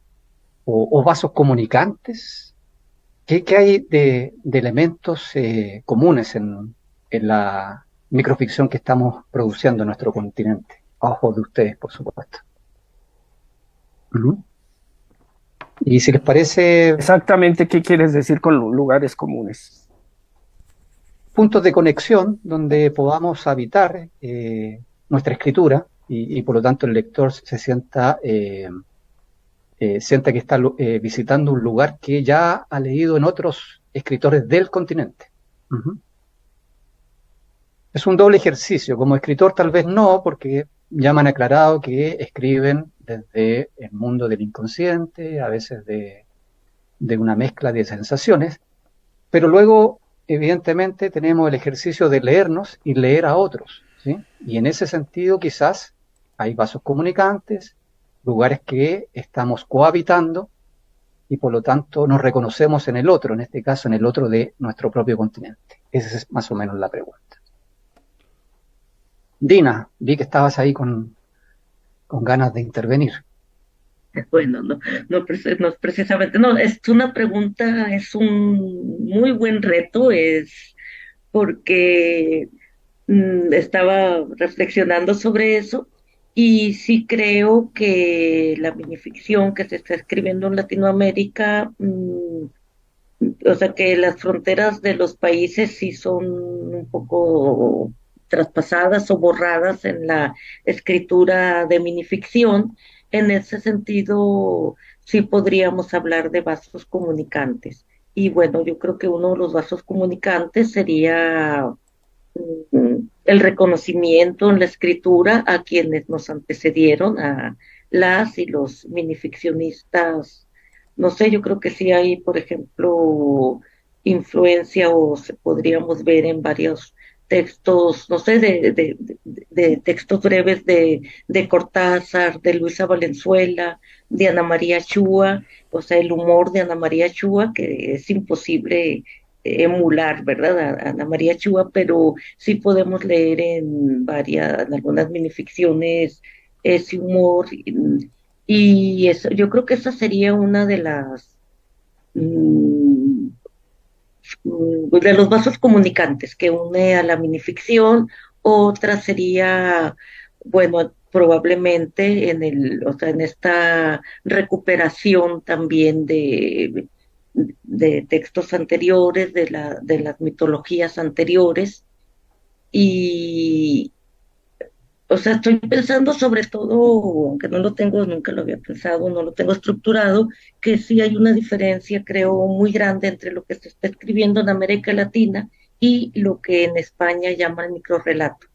o vasos comunicantes? ¿Qué hay de elementos comunes en la microficción que estamos produciendo en nuestro continente? A ojos de ustedes, por supuesto. Ujú. Y si les parece, Exactamente, ¿qué quieres decir con lugares comunes? puntos de conexión donde podamos habitar nuestra escritura y por lo tanto el lector se sienta que está visitando un lugar que ya ha leído en otros escritores del continente. Ujú. Es un doble ejercicio. Como escritor tal vez no, porque ya me han aclarado que escriben desde el mundo del inconsciente, a veces de una mezcla de sensaciones, pero luego, evidentemente, tenemos el ejercicio de leernos y leer a otros, ¿sí? Y en ese sentido, quizás hay vasos comunicantes, lugares que estamos cohabitando y por lo tanto nos reconocemos en el otro, en este caso en el otro de nuestro propio continente. Esa es más o menos la pregunta. Dina, vi que estabas ahí con ganas de intervenir. Bueno, no precisamente, no, es una pregunta, es un muy buen reto, es porque estaba reflexionando sobre eso y sí creo que la minificción que se está escribiendo en Latinoamérica, o sea que las fronteras de los países sí son un poco traspasadas o borradas en la escritura de minificción. En ese sentido, sí podríamos hablar de vasos comunicantes. Y bueno, yo creo que uno de los vasos comunicantes sería el reconocimiento en la escritura a quienes nos antecedieron, a las y los minificcionistas. No sé, yo creo que sí hay, por ejemplo, influencia o se podríamos ver en varios textos, no sé, de textos breves de Cortázar, de Luisa Valenzuela, de Ana María Chua, o sea, el humor de Ana María Chua, que es imposible emular, ¿verdad? A Ana María Chua, pero sí podemos leer en algunas minificciones ese humor y eso, yo creo que esa sería una de las mm, de los vasos comunicantes que une a la minificción. Otra sería, bueno, probablemente o sea, en esta recuperación también de textos anteriores, de las mitologías anteriores, y, o sea, estoy pensando sobre todo, aunque no lo tengo, nunca lo había pensado, no lo tengo estructurado, que sí hay una diferencia, creo, muy grande entre lo que se está escribiendo en América Latina y lo que en España llaman microrrelato.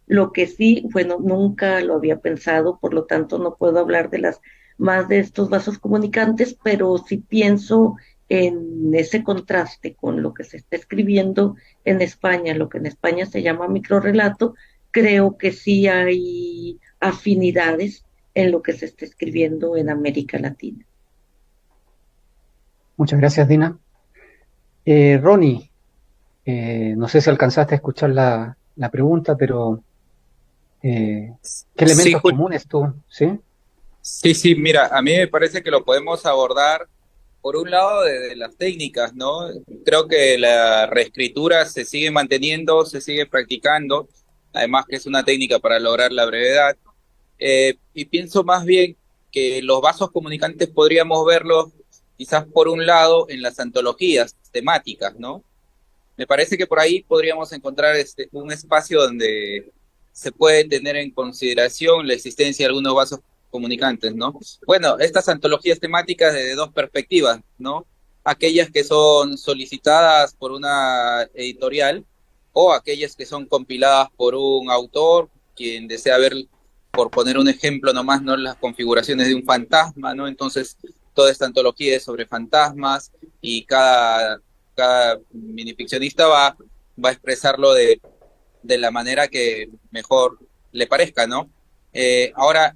Lo que sí, bueno, nunca lo había pensado, por lo tanto no puedo hablar de las más de estos vasos comunicantes, pero sí pienso en ese contraste con lo que se está escribiendo en España, lo que en España se llama microrrelato, creo que sí hay afinidades en lo que se está escribiendo en América Latina. Muchas gracias, Dina. Ronnie, no sé si alcanzaste a escuchar la pregunta, pero ¿qué Sí, elementos comunes tú? ¿Sí? sí, mira, a mí me parece que lo podemos abordar por un lado desde las técnicas, ¿no? Creo que la reescritura se sigue manteniendo, se sigue practicando, además que es una técnica para lograr la brevedad. Y pienso más bien que los vasos comunicantes podríamos verlos quizás por un lado en las antologías temáticas, ¿no? Me parece que por ahí podríamos encontrar un espacio donde se puede tener en consideración la existencia de algunos vasos comunicantes, ¿no? Bueno, estas antologías temáticas desde dos perspectivas, ¿no? Aquellas que son solicitadas por una editorial o aquellas que son compiladas por un autor, quien desea ver, por poner un ejemplo nomás, ¿no? Las configuraciones de un fantasma, ¿no? Entonces, toda esta antología es sobre fantasmas y cada minificcionista va a expresarlo de la manera que mejor le parezca, ¿no? Ahora,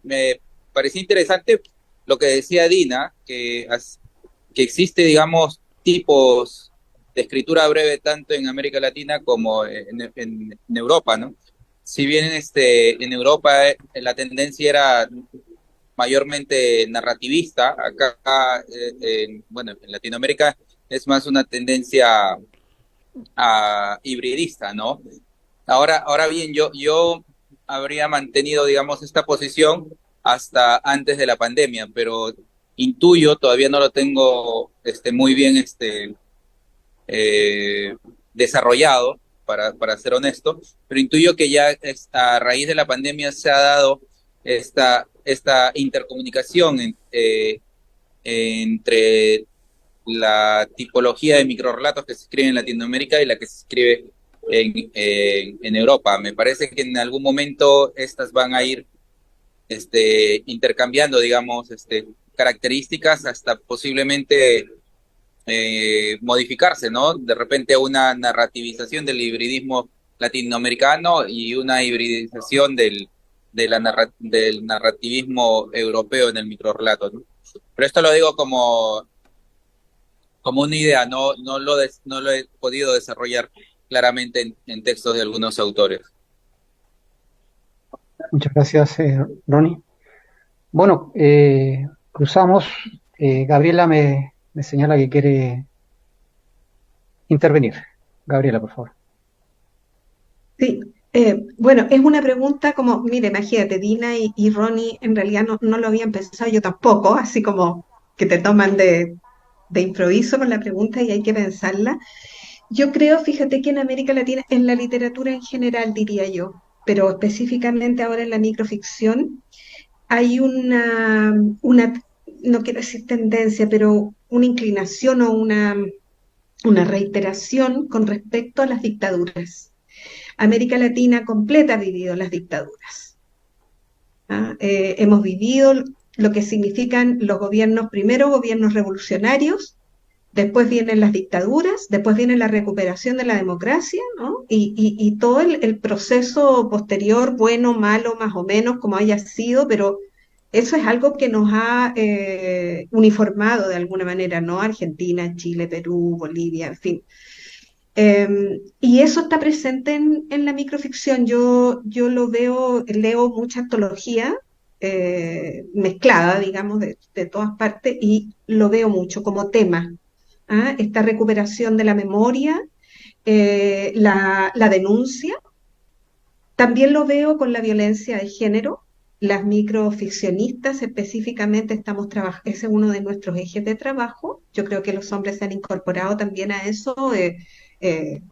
me pareció interesante lo que decía Dina, que existe, digamos, tipos de escritura breve tanto en América Latina como en Europa, ¿no? si bien en Europa la tendencia era mayormente narrativista, acá, bueno, en Latinoamérica es más una tendencia hibridista, ¿no? Ahora bien, yo habría mantenido, digamos, esta posición hasta antes de la pandemia, pero intuyo, todavía no lo tengo muy bien eh, desarrollado, para ser honesto, pero intuyo que ya a raíz de la pandemia se ha dado esta intercomunicación entre la tipología de microrrelatos que se escribe en Latinoamérica y la que se escribe en Europa. Me parece que en algún momento estas van a ir intercambiando, digamos, características hasta posiblemente modificarse, ¿no? De repente una narrativización del hibridismo latinoamericano y una hibridización del narrativismo europeo en el microrrelato, ¿no? Pero esto lo digo como una idea, no lo he podido desarrollar claramente en textos de algunos autores. Muchas gracias, Ronnie. Bueno, cruzamos. Gabriela me señala que quiere intervenir. Gabriela, por favor. Sí, bueno, es una pregunta como, mire, imagínate, Dina y Ronnie en realidad no lo habían pensado, yo tampoco, así como que te toman de improviso con la pregunta y hay que pensarla. Yo creo, fíjate que en América Latina, en la literatura en general, diría yo, pero específicamente ahora en la microficción, hay no quiero decir tendencia, pero una inclinación o una reiteración con respecto a las dictaduras. América Latina completa ha vivido las dictaduras. ¿Ah? Hemos vivido lo que significan los gobiernos, primero gobiernos revolucionarios, después vienen las dictaduras, después viene la recuperación de la democracia, ¿no? Y todo el proceso posterior, bueno, malo, más o menos, como haya sido, pero eso es algo que nos ha uniformado de alguna manera, ¿no? Argentina, Chile, Perú, Bolivia, en fin. Y eso está presente en la microficción. Yo lo veo, leo mucha antología mezclada, digamos, de todas partes, y lo veo mucho como tema. ¿Ah? Esta recuperación de la memoria, la denuncia. También lo veo con la violencia de género. Las microficcionistas específicamente ese es uno de nuestros ejes de trabajo. Yo creo que los hombres se han incorporado también a eso.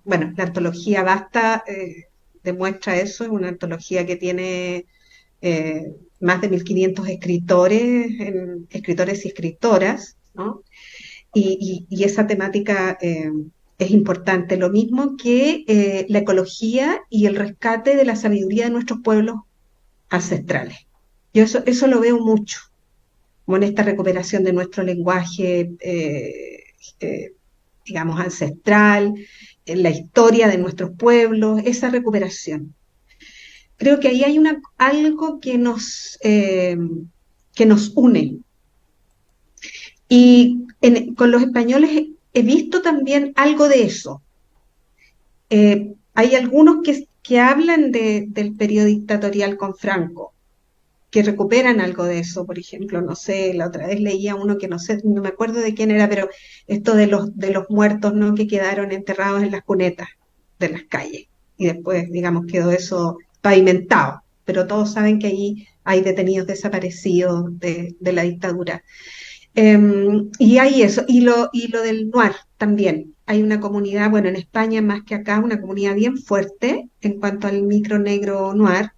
Bueno, la antología Basta demuestra eso, es una antología que tiene más de 1500 escritores, escritores y escritoras, ¿no? Y esa temática es importante, lo mismo que la ecología y el rescate de la sabiduría de nuestros pueblos ancestrales. Yo eso lo veo mucho, como en esta recuperación de nuestro lenguaje, digamos, ancestral, en la historia de nuestros pueblos, esa recuperación. Creo que ahí hay algo que nos une. Y con los españoles he visto también algo de eso. Hay algunos que hablan del periodo dictatorial con Franco, que recuperan algo de eso, por ejemplo, no sé, la otra vez leía uno que no sé, no me acuerdo de quién era, pero esto de los muertos, ¿no? Que quedaron enterrados en las cunetas de las calles. Y después, digamos, quedó eso pavimentado. Pero todos saben que ahí hay detenidos desaparecidos de la dictadura. Y hay eso, y lo del noir también. Hay una comunidad, bueno, en España más que acá, una comunidad bien fuerte en cuanto al micro negro noir,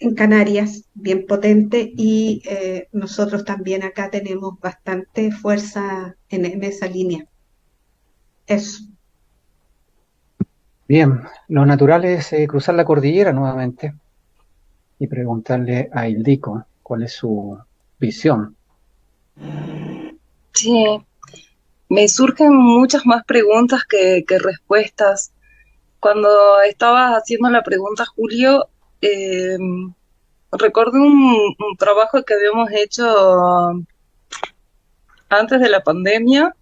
en Canarias, bien potente, y nosotros también acá tenemos bastante fuerza en esa línea. Eso. Bien, lo natural es cruzar la cordillera nuevamente y preguntarle a Ildico cuál es su visión. Sí, me surgen muchas más preguntas que respuestas. Cuando estabas haciendo la pregunta, Julio, recordé un trabajo que habíamos hecho antes de la pandemia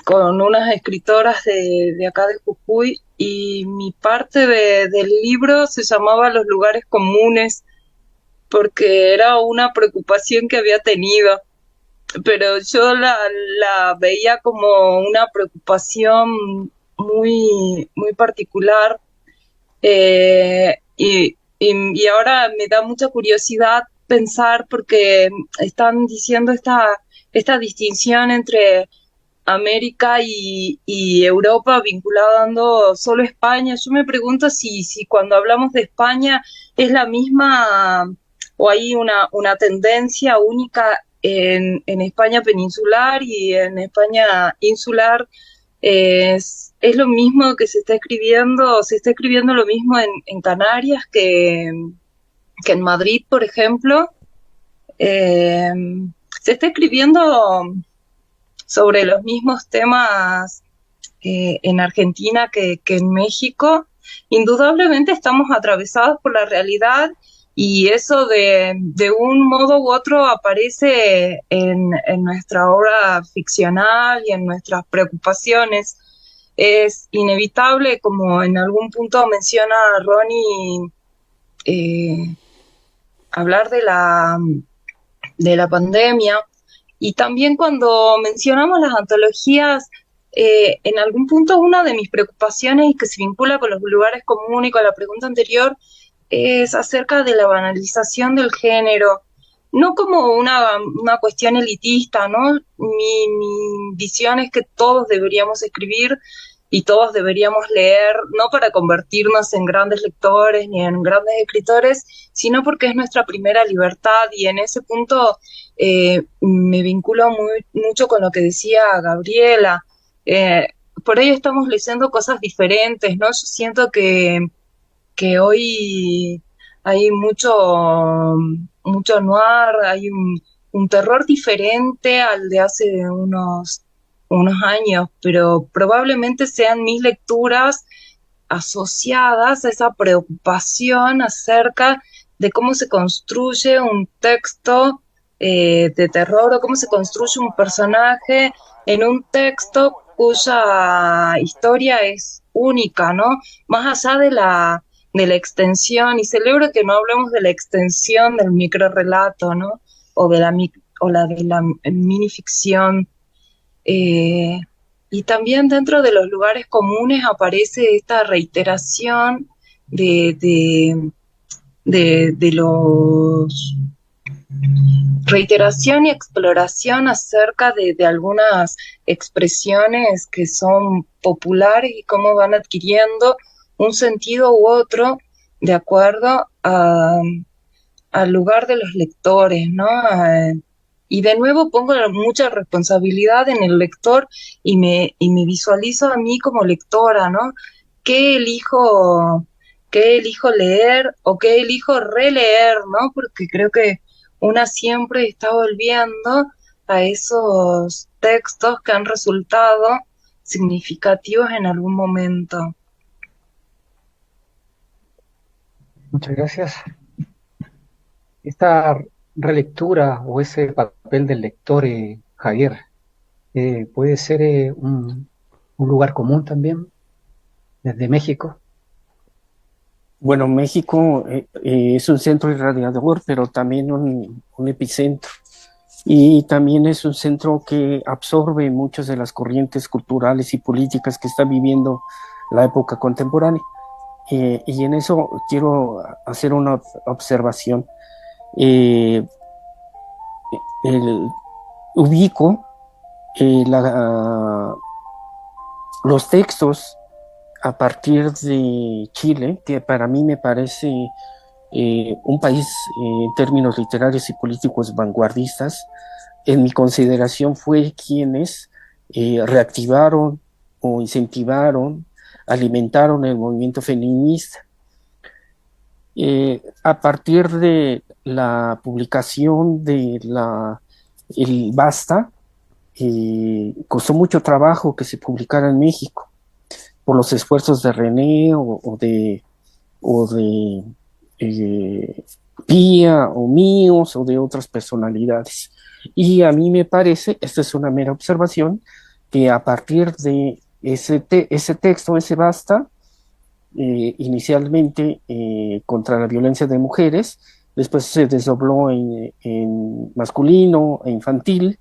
con unas escritoras de acá de Jujuy, y mi parte del libro se llamaba Los lugares comunes, porque era una preocupación que había tenido, pero yo la veía como una preocupación muy particular, y ahora me da mucha curiosidad pensar porque están diciendo esta distinción entre América y Europa vinculando solo España. Yo me pregunto si cuando hablamos de España es la misma o hay una tendencia única en España peninsular y en España insular. Es lo mismo que se está escribiendo lo mismo en Canarias que en Madrid, por ejemplo. Eh, Se está escribiendo sobre los mismos temas en Argentina que en México. Indudablemente estamos atravesados por la realidad y eso de un modo u otro aparece en nuestra obra ficcional y en nuestras preocupaciones. Es inevitable, como en algún punto menciona Ronnie, eh, hablar de la pandemia. Y también cuando mencionamos las antologías, en algún punto una de mis preocupaciones y que se vincula con los lugares comunes y con la pregunta anterior es acerca de la banalización del género, no como una cuestión elitista, ¿no? Mi visión es que todos deberíamos escribir y todos deberíamos leer, no para convertirnos en grandes lectores ni en grandes escritores, sino porque es nuestra primera libertad y en ese punto me vinculo mucho con lo que decía Gabriela. Eh, por ello estamos leyendo cosas diferentes, ¿no? Yo siento que hoy hay mucho noir, hay un terror diferente al de hace unos años, pero probablemente sean mis lecturas asociadas a esa preocupación acerca de cómo se construye un texto de terror o cómo se construye un personaje en un texto cuya historia es única, ¿no? Más allá de la extensión, y celebro que no hablemos de la extensión del microrrelato, ¿no? O de la minificción. Eh, y también dentro de los lugares comunes aparece esta reiteración de, de los reiteración y exploración acerca de algunas expresiones que son populares y cómo van adquiriendo un sentido u otro de acuerdo al lugar de los lectores, ¿no? Y de nuevo pongo mucha responsabilidad en el lector y me visualizo a mí como lectora, ¿no? ¿Qué elijo, qué elijo leer o qué elijo releer, ¿no? Porque creo que una siempre está volviendo a esos textos que han resultado significativos en algún momento. Muchas gracias. Esta relectura o ese papel del lector, Javier, puede ser un lugar común también desde México. Bueno, México es un centro irradiador, pero también un epicentro. Y también es un centro que absorbe muchas de las corrientes culturales y políticas que está viviendo la época contemporánea. Y en eso quiero hacer una observación. Ubico los textos a partir de Chile, que para mí me parece un país en términos literarios y políticos vanguardistas. En mi consideración fue quienes reactivaron o incentivaron, alimentaron el movimiento feminista. A partir de la publicación de el Basta, costó mucho trabajo que se publicara en México por los esfuerzos de René o de Pía o míos o de otras personalidades. Y a mí me parece, esta es una mera observación, que a partir de ese texto, ese Basta, inicialmente contra la violencia de mujeres, después se desdobló en masculino e infantil.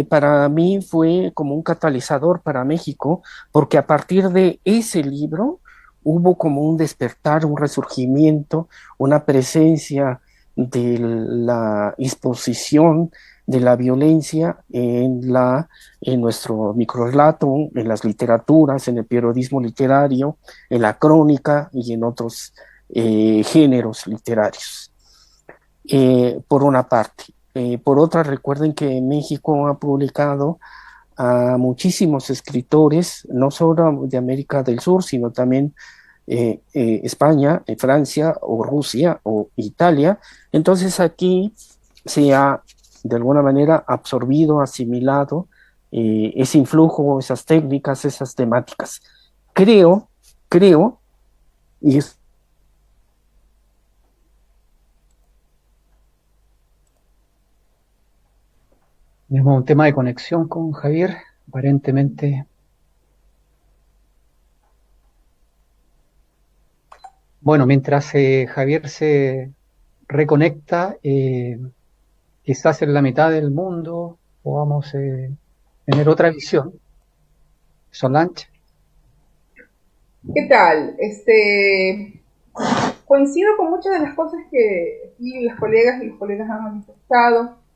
Para mí fue como un catalizador para México, porque a partir de ese libro hubo como un despertar, un resurgimiento, una presencia de la exposición de la violencia en nuestro microrrelato, en las literaturas, en el periodismo literario, en la crónica y en otros géneros literarios, por una parte. Por otra, recuerden que México ha publicado a muchísimos escritores, no solo de América del Sur, sino también España, Francia o Rusia o Italia. Entonces aquí se ha de alguna manera absorbido, asimilado ese influjo, esas técnicas, esas temáticas. Creo, y es Tenemos un tema de conexión con Javier, aparentemente. Bueno, mientras Javier se reconecta, quizás en la mitad del mundo podamos tener otra visión. Solange. ¿Qué tal? Coincido con muchas de las cosas que aquí las colegas y los colegas han manifestado.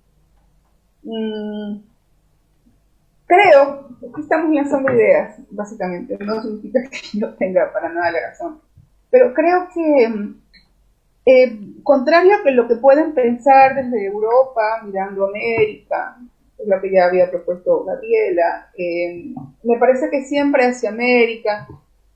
Creo que estamos lanzando ideas, básicamente. No significa que yo tenga para nada la razón. Pero creo que, contrario a lo que pueden pensar desde Europa, mirando América, es lo que ya había propuesto Gabriela, me parece que siempre hacia América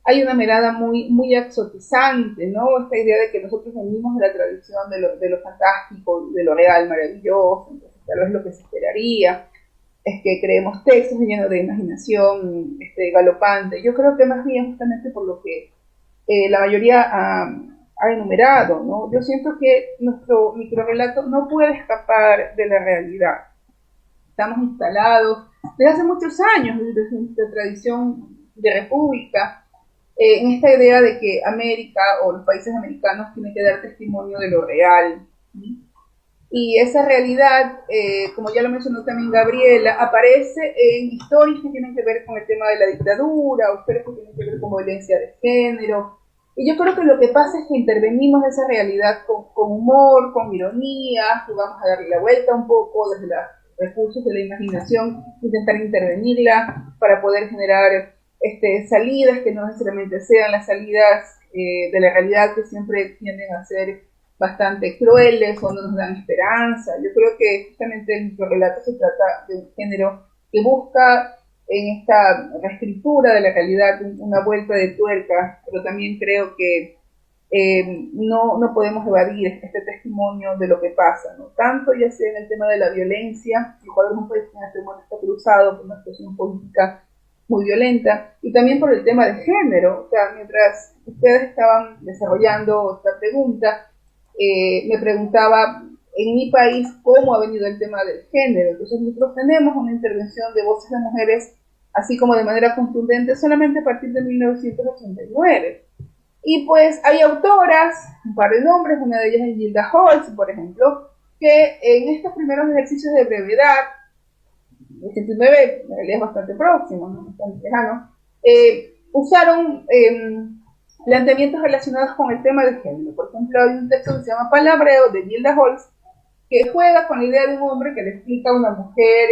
hay una mirada muy exotizante, ¿no? Esta idea de que nosotros venimos de la tradición de lo fantástico, de lo real, maravilloso, entonces tal vez lo que se esperaría es que creemos textos llenos de imaginación galopante. Yo creo que más bien justamente por lo que la mayoría ha enumerado, ¿no? Yo siento que nuestro microrrelato no puede escapar de la realidad. Estamos instalados desde hace muchos años, desde nuestra tradición de república, en esta idea de que América o los países americanos tienen que dar testimonio de lo real. ¿Sí? Y esa realidad, como ya lo mencionó también Gabriela, aparece en historias que tienen que ver con el tema de la dictadura, o historias que tienen que ver con violencia de género. Y yo creo que lo que pasa es que intervenimos esa realidad con humor, con ironía, jugamos a darle la vuelta un poco desde los recursos de la imaginación, intentar intervenirla para poder generar salidas que no necesariamente sean las salidas de la realidad, que siempre tienden a ser bastante crueles o no nos dan esperanza. Yo creo que justamente el microrrelato se trata de un género que busca en esta reescritura de la realidad una vuelta de tuerca, pero también creo que no podemos evadir este testimonio de lo que pasa, ¿no? Tanto ya sea en el tema de la violencia, el cual es un país que en este momento está cruzado por una situación política muy violenta, y también por el tema de género. O sea, mientras ustedes estaban desarrollando esta pregunta, me preguntaba en mi país cómo ha venido el tema del género. Entonces nosotros tenemos una intervención de voces de mujeres, así como de manera contundente, solamente a partir de 1989. Y pues hay autoras, un par de nombres, una de ellas es Gilda Holtz, por ejemplo, que en estos primeros ejercicios de brevedad, el 89 en realidad es bastante próximo, ¿no? Bastante lejano, usaron planteamientos relacionados con el tema del género. Por ejemplo, hay un texto que se llama Palabreo, de Gilda Holtz, que juega con la idea de un hombre que le explica a una mujer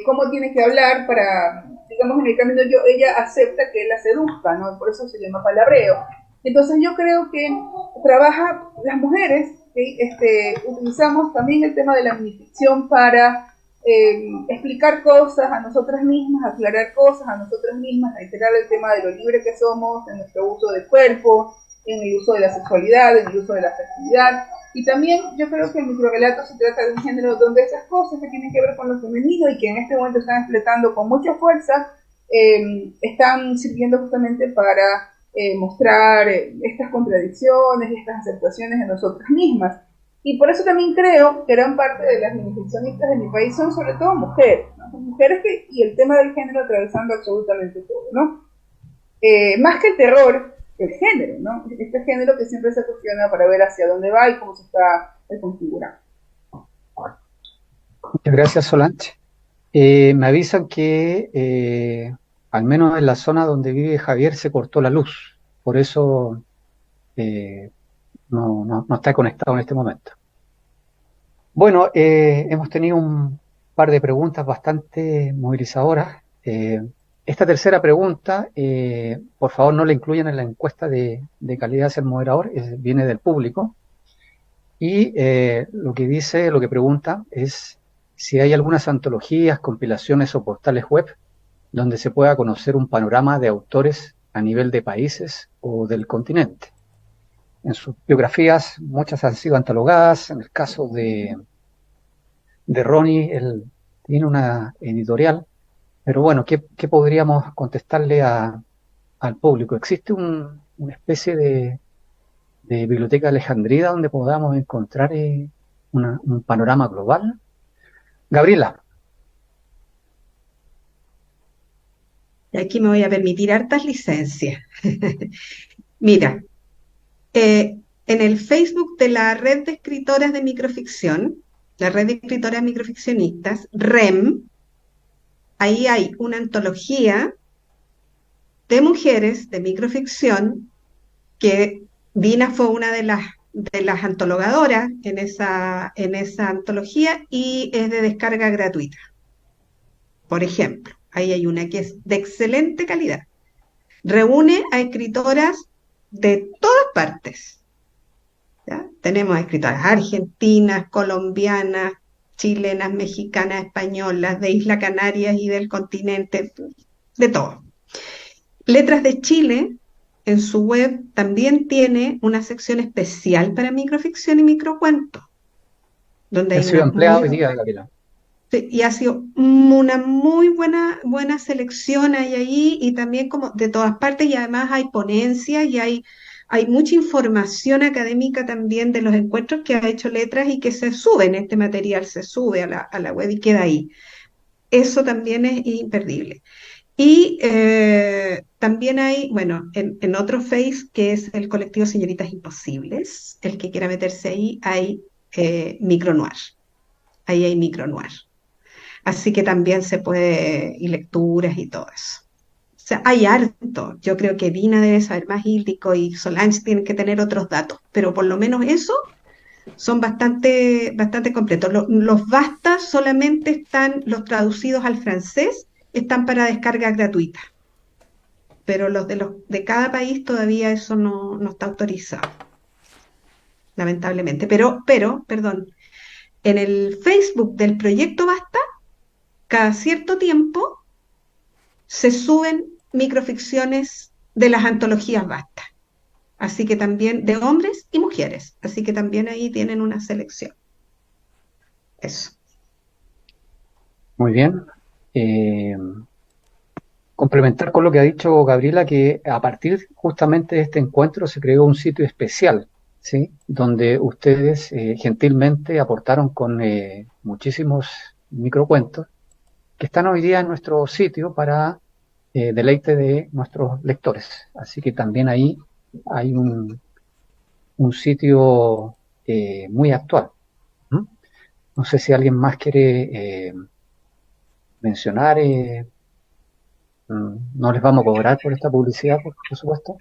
cómo tiene que hablar para, digamos, en el camino ella acepta que él la seduzca, ¿no? Por eso se llama Palabreo. Entonces yo creo que trabaja las mujeres, ¿sí? Utilizamos también el tema de la minificción para explicar cosas a nosotras mismas, aclarar cosas a nosotras mismas, reiterar el tema de lo libre que somos en nuestro uso del cuerpo, en el uso de la sexualidad, en el uso de la fertilidad. Y también yo creo que el microrrelato se trata de un género donde esas cosas que tienen que ver con lo femenino y que en este momento están explotando con mucha fuerza, están sirviendo justamente para mostrar estas contradicciones y estas aceptaciones en nosotras mismas. Y por eso también creo que gran parte de las minificcionistas de mi país son sobre todo mujeres, ¿no? Son mujeres y el tema del género atravesando absolutamente todo, ¿no? más que el terror, el género, ¿no? Este género que siempre se cuestiona para ver hacia dónde va y cómo se está configurando. Muchas gracias, Solange. Me avisan que al menos en la zona donde vive Javier se cortó la luz, por eso no está conectado en este momento. Bueno, hemos tenido un par de preguntas bastante movilizadoras. Esta tercera pregunta, por favor, no la incluyan en la encuesta de calidad hacia el moderador, viene del público. Y lo que pregunta es si hay algunas antologías, compilaciones o portales web donde se pueda conocer un panorama de autores a nivel de países o del continente. En sus biografías, muchas han sido antologadas. En el caso de Ronnie, él tiene una editorial. Pero bueno, ¿qué podríamos contestarle al público? ¿Existe una especie de biblioteca alejandrina donde podamos encontrar un panorama global? Gabriela. Y aquí me voy a permitir hartas licencias. Mira, en el Facebook de la Red de Escritoras de Microficción, la Red de Escritoras Microficcionistas, REM, ahí hay una antología de mujeres de microficción que Dina fue una de las antologadoras en esa antología y es de descarga gratuita. Por ejemplo, ahí hay una que es de excelente calidad. Reúne a escritoras de todas partes. ¿Ya? Tenemos escritoras argentinas, colombianas, chilenas, mexicanas, españolas, de Isla Canarias y del continente, de todo. Letras de Chile, en su web, también tiene una sección especial para microficción y microcuentos, donde Ha hay sido una empleado hoy día, Gabriela. sí, y ha sido una muy buena selección hay ahí y también como de todas partes y además hay ponencias y hay mucha información académica también de los encuentros que ha hecho Letras y que se sube en este material, se sube a la web y queda ahí. Eso también es imperdible. Y también hay, bueno, en otro Face que es el colectivo Señoritas Imposibles, el que quiera meterse ahí, hay micronoir. Ahí hay micronoir. Así que también se puede, y lecturas y todo eso. O sea, hay harto. Yo creo que Dina debe saber más, Índico y Solange tienen que tener otros datos, pero por lo menos eso son bastante completos. Los Basta solamente están, los traducidos al francés, están para descarga gratuita, pero los de cada país todavía eso no está autorizado, lamentablemente. Perdón, en el Facebook del proyecto Basta, cada cierto tiempo se suben microficciones de las antologías Basta. Así que también de hombres y mujeres. Así que también ahí tienen una selección. Eso. Muy bien. Complementar con lo que ha dicho Gabriela, que a partir justamente de este encuentro se creó un sitio especial, ¿sí? Donde ustedes gentilmente aportaron con muchísimos microcuentos que están hoy día en nuestro sitio para deleite de nuestros lectores. Así que también ahí hay un sitio muy actual. ¿Mm? No sé si alguien más quiere mencionar. No les vamos a cobrar por esta publicidad, por supuesto.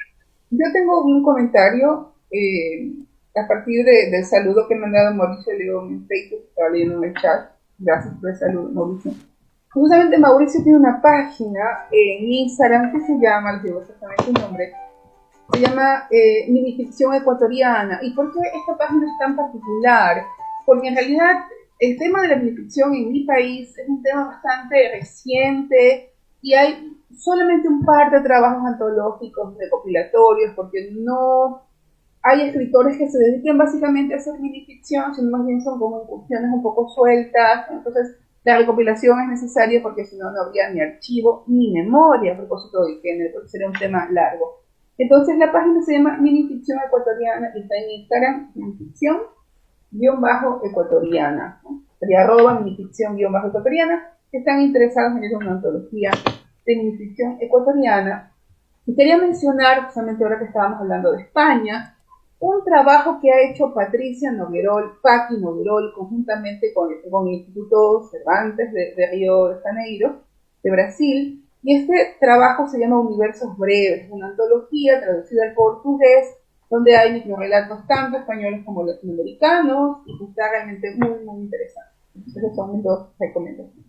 Yo tengo un comentario a partir del saludo que me ha dado Mauricio León en Facebook, estaba leyendo en el chat. Gracias por el saludo, Mauricio. Justamente Mauricio tiene una página en Instagram que se llama, les digo exactamente el nombre, se llama Minificción Ecuatoriana. ¿Y por qué esta página es tan particular? Porque en realidad el tema de la minificción en mi país es un tema bastante reciente y hay solamente un par de trabajos antológicos recopilatorios, porque no hay escritores que se dediquen básicamente a hacer minificción, sino más bien son como incursiones un poco sueltas. Entonces la recopilación es necesaria porque si no, no habría ni archivo ni memoria a propósito del género, porque sería un tema largo. Entonces la página se llama Minificción Ecuatoriana y está en Instagram, minificción-ecuatoriana, ¿no? Sería @minificción-ecuatoriana. Están interesados en una antología de minificción ecuatoriana Y quería mencionar, justamente ahora que estábamos hablando de España, un trabajo que ha hecho Patricia Noguerol, Paqui Noguerol, conjuntamente con el Instituto Cervantes de Río de Janeiro, de Brasil, y este trabajo se llama Universos Breves, una antología traducida al portugués, donde hay microrelatos tanto españoles como latinoamericanos, y que está realmente muy, muy interesante. Entonces, son mis dos recomendaciones.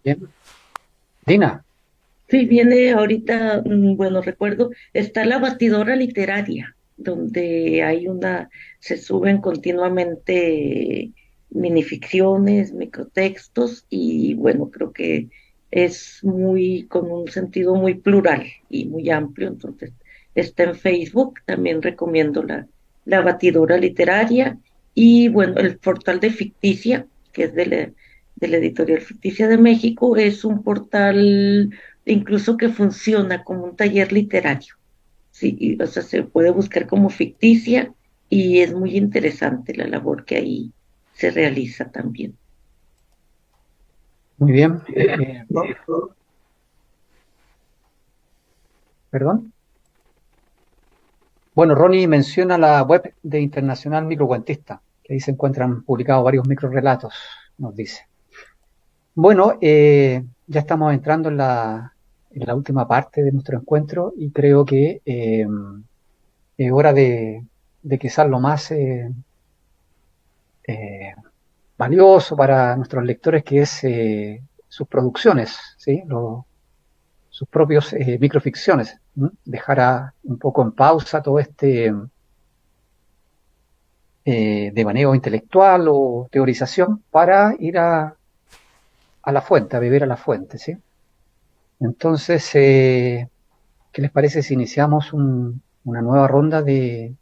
Bien. Dina. Sí, viene ahorita, bueno, recuerdo, está la batidora literaria, donde se suben continuamente minificciones, microtextos, y bueno, creo que es con un sentido muy plural y muy amplio, entonces está en Facebook, también recomiendo la batidora literaria, y bueno, el portal de Ficticia, que es de la editorial Ficticia de México, es un portal incluso que funciona como un taller literario, ¿sí? O sea, se puede buscar como ficticia y es muy interesante la labor que ahí se realiza también. Muy bien. ¿Perdón? Bueno, Ronnie menciona la web de Internacional Microcuentista, que ahí se encuentran publicados varios microrelatos, nos dice. Bueno, ya estamos entrando en la última parte de nuestro encuentro y creo que es hora de quizás lo más eh, valioso para nuestros lectores, que es sus producciones, ¿sí? Sus propios microficciones. Dejar un poco en pausa todo este devaneo intelectual o teorización para ir a la fuente, a beber a la fuente, ¿sí? Entonces, ¿qué les parece si iniciamos una nueva ronda de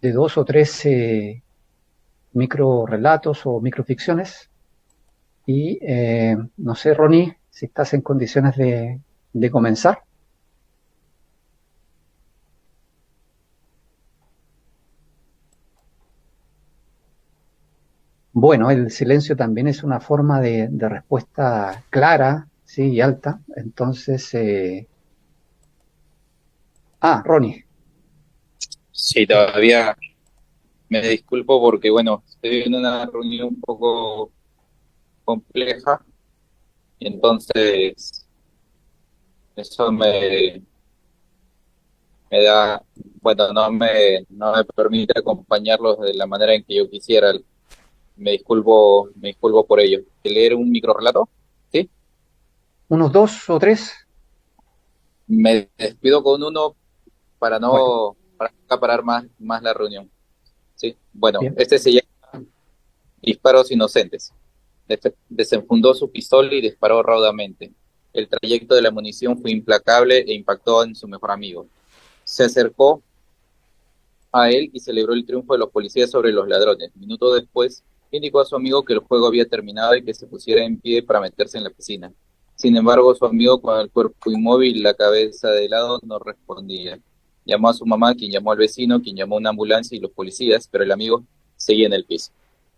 dos o tres micro relatos o microficciones? Y no sé, Ronnie, si estás en condiciones de comenzar. Bueno, el silencio también es una forma de respuesta clara, sí, y alta. Entonces, Ronnie. Sí, todavía me disculpo porque, bueno, estoy en una reunión un poco compleja y entonces eso me da, bueno, no me permite acompañarlos de la manera en que yo quisiera. Me disculpo por ello. ¿Te leer un microrelato? ¿Sí? ¿Unos dos o tres? Me despido con uno Bueno, para no acaparar más la reunión. ¿Sí? Bueno, bien. este se llama Disparos Inocentes. Desenfundó su pistola y disparó raudamente. El trayecto de la munición fue implacable e impactó en su mejor amigo. Se acercó a él y celebró el triunfo de los policías sobre los ladrones. Minutos después, indicó a su amigo que el juego había terminado y que se pusiera en pie para meterse en la piscina. Sin embargo, su amigo, con el cuerpo inmóvil y la cabeza de lado, no respondía. Llamó a su mamá, quien llamó al vecino, quien llamó a una ambulancia y los policías, pero el amigo seguía en el piso.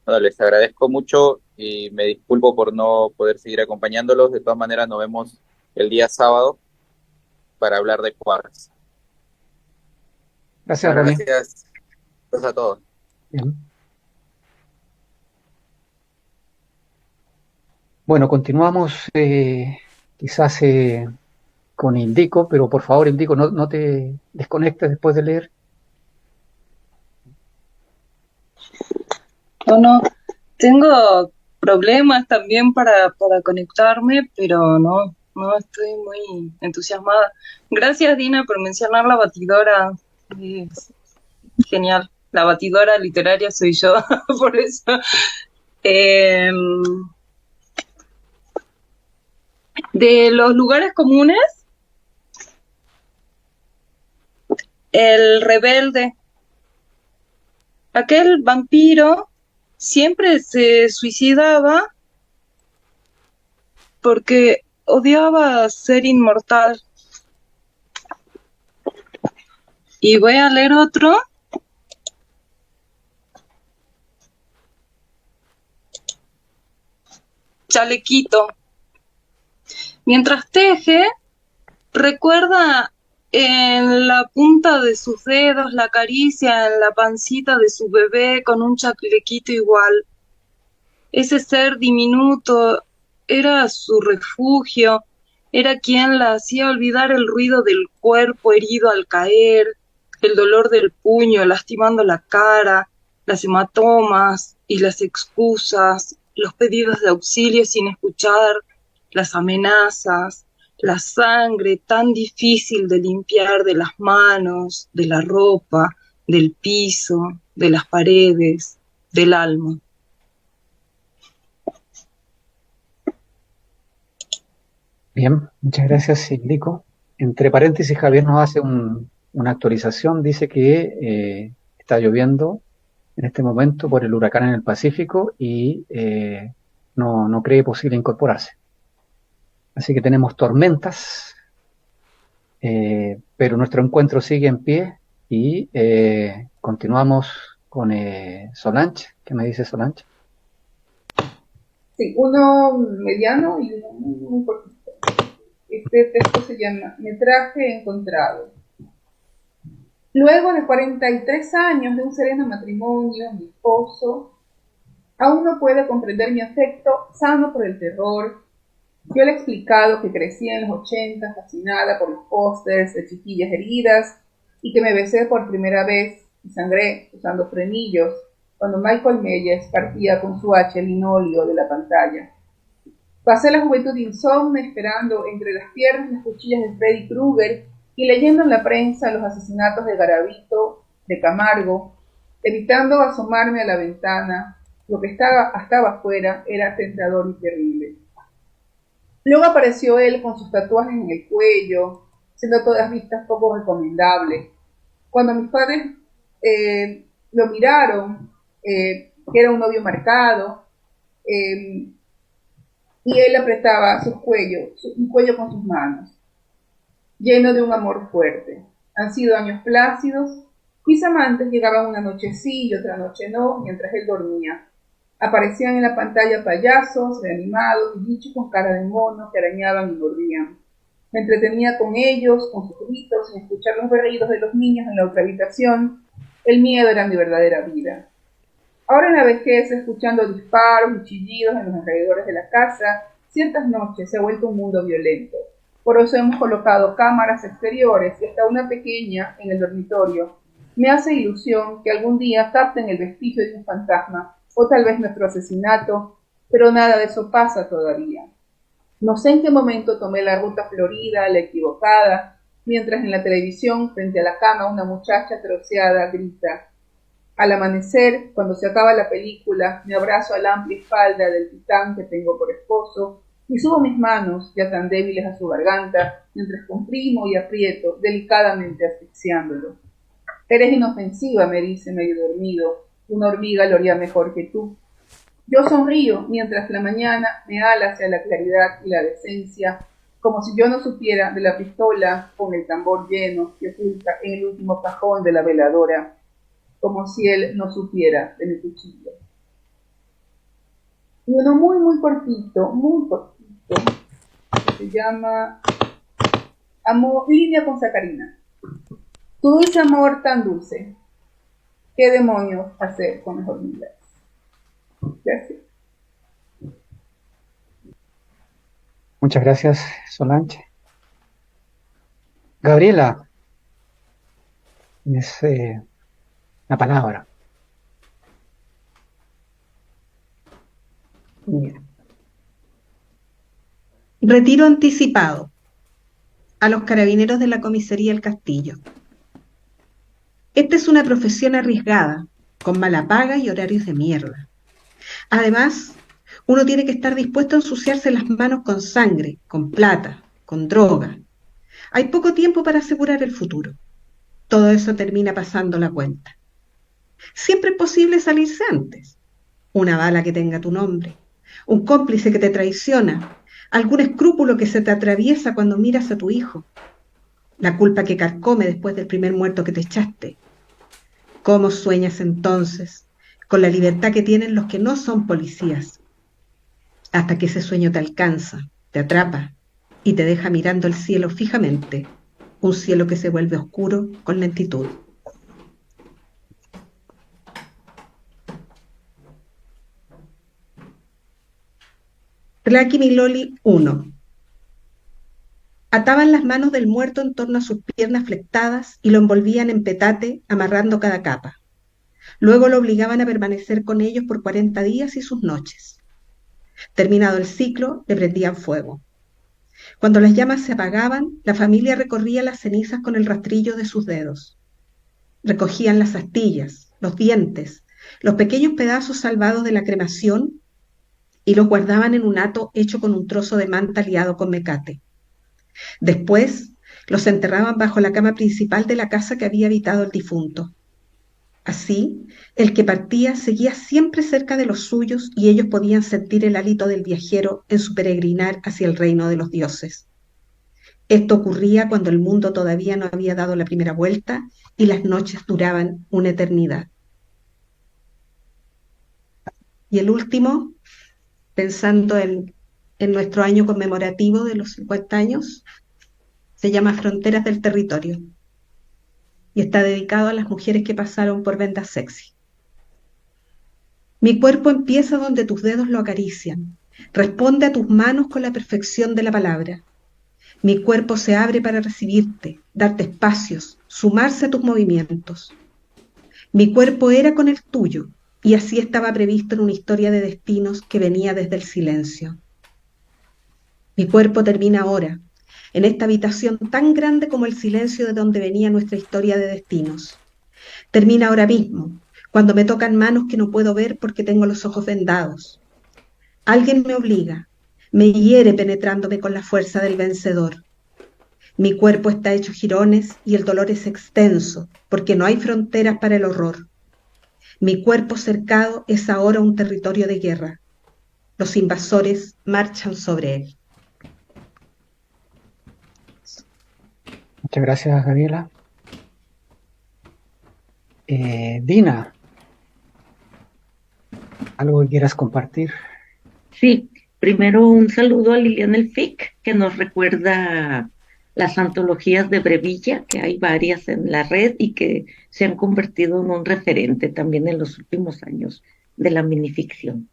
Bueno, les agradezco mucho y me disculpo por no poder seguir acompañándolos. De todas maneras, nos vemos el día sábado para hablar de Quarks. Gracias, Muchas Ronnie. gracias a todos. Bien. Bueno, continuamos quizás con Indico, pero por favor, Indico, no te desconectes después de leer. No, tengo problemas también para conectarme, pero no estoy muy entusiasmada. Gracias, Dina, por mencionar la batidora. Es genial. La batidora literaria soy yo, por eso. Eh, de los lugares comunes, el rebelde. Aquel vampiro siempre se suicidaba porque odiaba ser inmortal. Y voy a leer otro. Chalequito. Mientras teje, Recuerda en la punta de sus dedos la caricia en la pancita de su bebé con un chalequito igual. Ese ser diminuto era su refugio, era quien la hacía olvidar el ruido del cuerpo herido al caer, el dolor del puño lastimando la cara, las hematomas y las excusas, los pedidos de auxilio sin escuchar, las amenazas, la sangre tan difícil de limpiar de las manos, de la ropa, del piso, de las paredes, del alma. Bien, muchas gracias, Ilico. Entre paréntesis, Javier nos hace una actualización. Dice que está lloviendo en este momento por el huracán en el Pacífico y no cree posible incorporarse. Así que tenemos tormentas, pero nuestro encuentro sigue en pie y continuamos con Solange. ¿Qué me dice Solange? Sí, uno mediano y uno muy cortito. Este texto se llama Metraje encontrado. Luego de 43 años de un sereno matrimonio, mi esposo aún no puede comprender mi afecto sano por el terror. Yo le he explicado que crecí en los 80 fascinada por los pósters de chiquillas heridas y que me besé por primera vez y sangré usando frenillos cuando Michael Myers partía con su hacha el linóleo de la pantalla. Pasé la juventud insomne esperando entre las piernas las cuchillas de Freddy Krueger y leyendo en la prensa los asesinatos de Garavito, de Camargo, evitando asomarme a la ventana. Lo que estaba afuera era tentador y terrible. Luego apareció él con sus tatuajes en el cuello, siendo a todas vistas poco recomendable. Cuando mis padres lo miraron, que era un novio marcado, y él apretaba su cuello con sus manos, lleno de un amor fuerte. Han sido años plácidos. Mis amantes llegaban una noche sí y otra noche no, mientras él dormía. Aparecían en la pantalla payasos, reanimados y bichos con cara de mono que arañaban y mordían. Me entretenía con ellos, con sus gritos, en escuchar los berridos de los niños en la otra habitación. El miedo era mi verdadera vida. Ahora en la vejez, escuchando disparos y chillidos en los alrededores de la casa, ciertas noches se ha vuelto un mundo violento. Por eso hemos colocado cámaras exteriores y hasta una pequeña en el dormitorio. Me hace ilusión que algún día capten el vestigio de un fantasma, o tal vez nuestro asesinato, pero nada de eso pasa todavía. No sé en qué momento tomé la ruta florida, la equivocada, mientras en la televisión, frente a la cama, una muchacha troceada grita. Al amanecer, cuando se acaba la película, me abrazo a la amplia espalda del titán que tengo por esposo y subo mis manos, ya tan débiles a su garganta, mientras comprimo y aprieto, delicadamente asfixiándolo. Eres inofensiva, me dice medio dormido. Una hormiga lo haría mejor que tú. Yo sonrío mientras la mañana me ala hacia la claridad y la decencia, como si yo no supiera de la pistola con el tambor lleno que oculta en el último cajón de la veladora, como si él no supiera de mi cuchillo. Y uno muy cortito, que se llama Lidia con sacarina. Tu dulce amor tan dulce. ¿Qué demonios hacer con las hormigas? Gracias. Muchas gracias, Solange. Gabriela, tienes la palabra. Mira. Retiro anticipado a los carabineros de la comisaría El Castillo. Esta es una profesión arriesgada, con mala paga y horarios de mierda. Además, uno tiene que estar dispuesto a ensuciarse las manos con sangre, con plata, con droga. Hay poco tiempo para asegurar el futuro. Todo eso termina pasando la cuenta. Siempre es posible salirse antes. Una bala que tenga tu nombre, un cómplice que te traiciona, algún escrúpulo que se te atraviesa cuando miras a tu hijo, la culpa que carcome después del primer muerto que te echaste. ¿Cómo sueñas entonces con la libertad que tienen los que no son policías? Hasta que ese sueño te alcanza, te atrapa y te deja mirando el cielo fijamente, un cielo que se vuelve oscuro con lentitud. Tlaqui-Miloli 1. Ataban las manos del muerto en torno a sus piernas flectadas y lo envolvían en petate, amarrando cada capa. Luego lo obligaban a permanecer con ellos por 40 días y sus noches. Terminado el ciclo, le prendían fuego. Cuando las llamas se apagaban, la familia recorría las cenizas con el rastrillo de sus dedos. Recogían las astillas, los dientes, los pequeños pedazos salvados de la cremación y los guardaban en un hato hecho con un trozo de manta liado con mecate. Después, los enterraban bajo la cama principal de la casa que había habitado el difunto. Así, el que partía seguía siempre cerca de los suyos y ellos podían sentir el hálito del viajero en su peregrinar hacia el reino de los dioses. Esto ocurría cuando el mundo todavía no había dado la primera vuelta y las noches duraban una eternidad. Y el último, pensando en nuestro año conmemorativo de los 50 años, se llama Fronteras del Territorio y está dedicado a las mujeres que pasaron por Venda Sexy. Mi cuerpo empieza donde tus dedos lo acarician, responde a tus manos con la perfección de la palabra. Mi cuerpo se abre para recibirte, darte espacios, sumarse a tus movimientos. Mi cuerpo era con el tuyo, y así estaba previsto en una historia de destinos que venía desde el silencio. Mi cuerpo termina ahora, en esta habitación tan grande como el silencio de donde venía nuestra historia de destinos. Termina ahora mismo, cuando me tocan manos que no puedo ver porque tengo los ojos vendados. Alguien me obliga, me hiere penetrándome con la fuerza del vencedor. Mi cuerpo está hecho jirones y el dolor es extenso, porque no hay fronteras para el horror. Mi cuerpo cercado es ahora un territorio de guerra. Los invasores marchan sobre él. Muchas gracias, Gabriela. Dina, ¿algo que quieras compartir? Sí, primero un saludo a Liliana Elfic, que nos recuerda las antologías de Brevilla, que hay varias en la red y que se han convertido en un referente también en los últimos años de la minificción.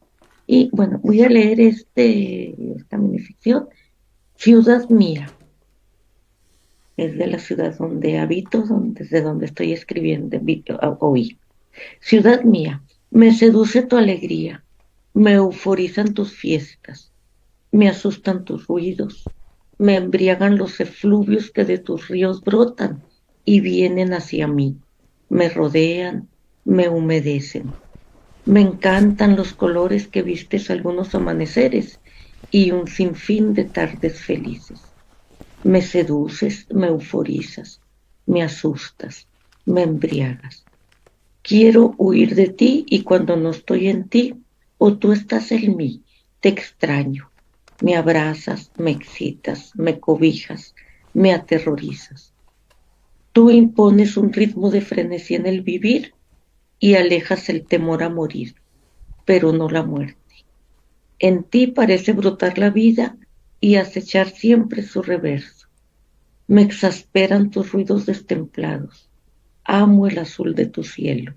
Y bueno, voy a leer esta minificción, Ciudad Mía. Es de la ciudad donde habito, desde donde estoy escribiendo hoy. Ciudad mía, me seduce tu alegría, me euforizan tus fiestas, me asustan tus ruidos, me embriagan los efluvios que de tus ríos brotan y vienen hacia mí, me rodean, me humedecen. Me encantan los colores que vistes algunos amaneceres y un sinfín de tardes felices. Me seduces, me euforizas, me asustas, me embriagas. Quiero huir de ti y cuando no estoy en ti, o tú estás en mí, te extraño. Me abrazas, me excitas, me cobijas, me aterrorizas. Tú impones un ritmo de frenesí en el vivir y alejas el temor a morir, pero no la muerte. En ti parece brotar la vida y acechar siempre su reverso. Me exasperan tus ruidos destemplados. Amo el azul de tu cielo.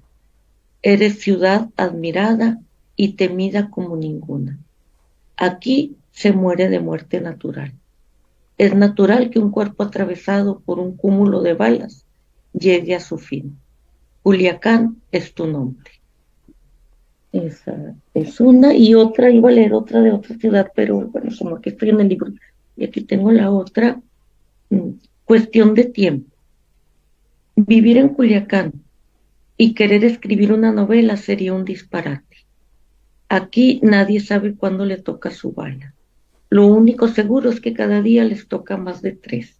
Eres ciudad admirada y temida como ninguna. Aquí se muere de muerte natural. Es natural que un cuerpo atravesado por un cúmulo de balas llegue a su fin. Culiacán es tu nombre. Esa es una, y otra, iba a leer otra de otra ciudad, pero bueno, como aquí estoy en el libro, y aquí tengo la otra. Cuestión de tiempo. Vivir en Culiacán y querer escribir una novela sería un disparate. Aquí nadie sabe cuándo le toca su bala. Lo único seguro es que cada día les toca más de 3.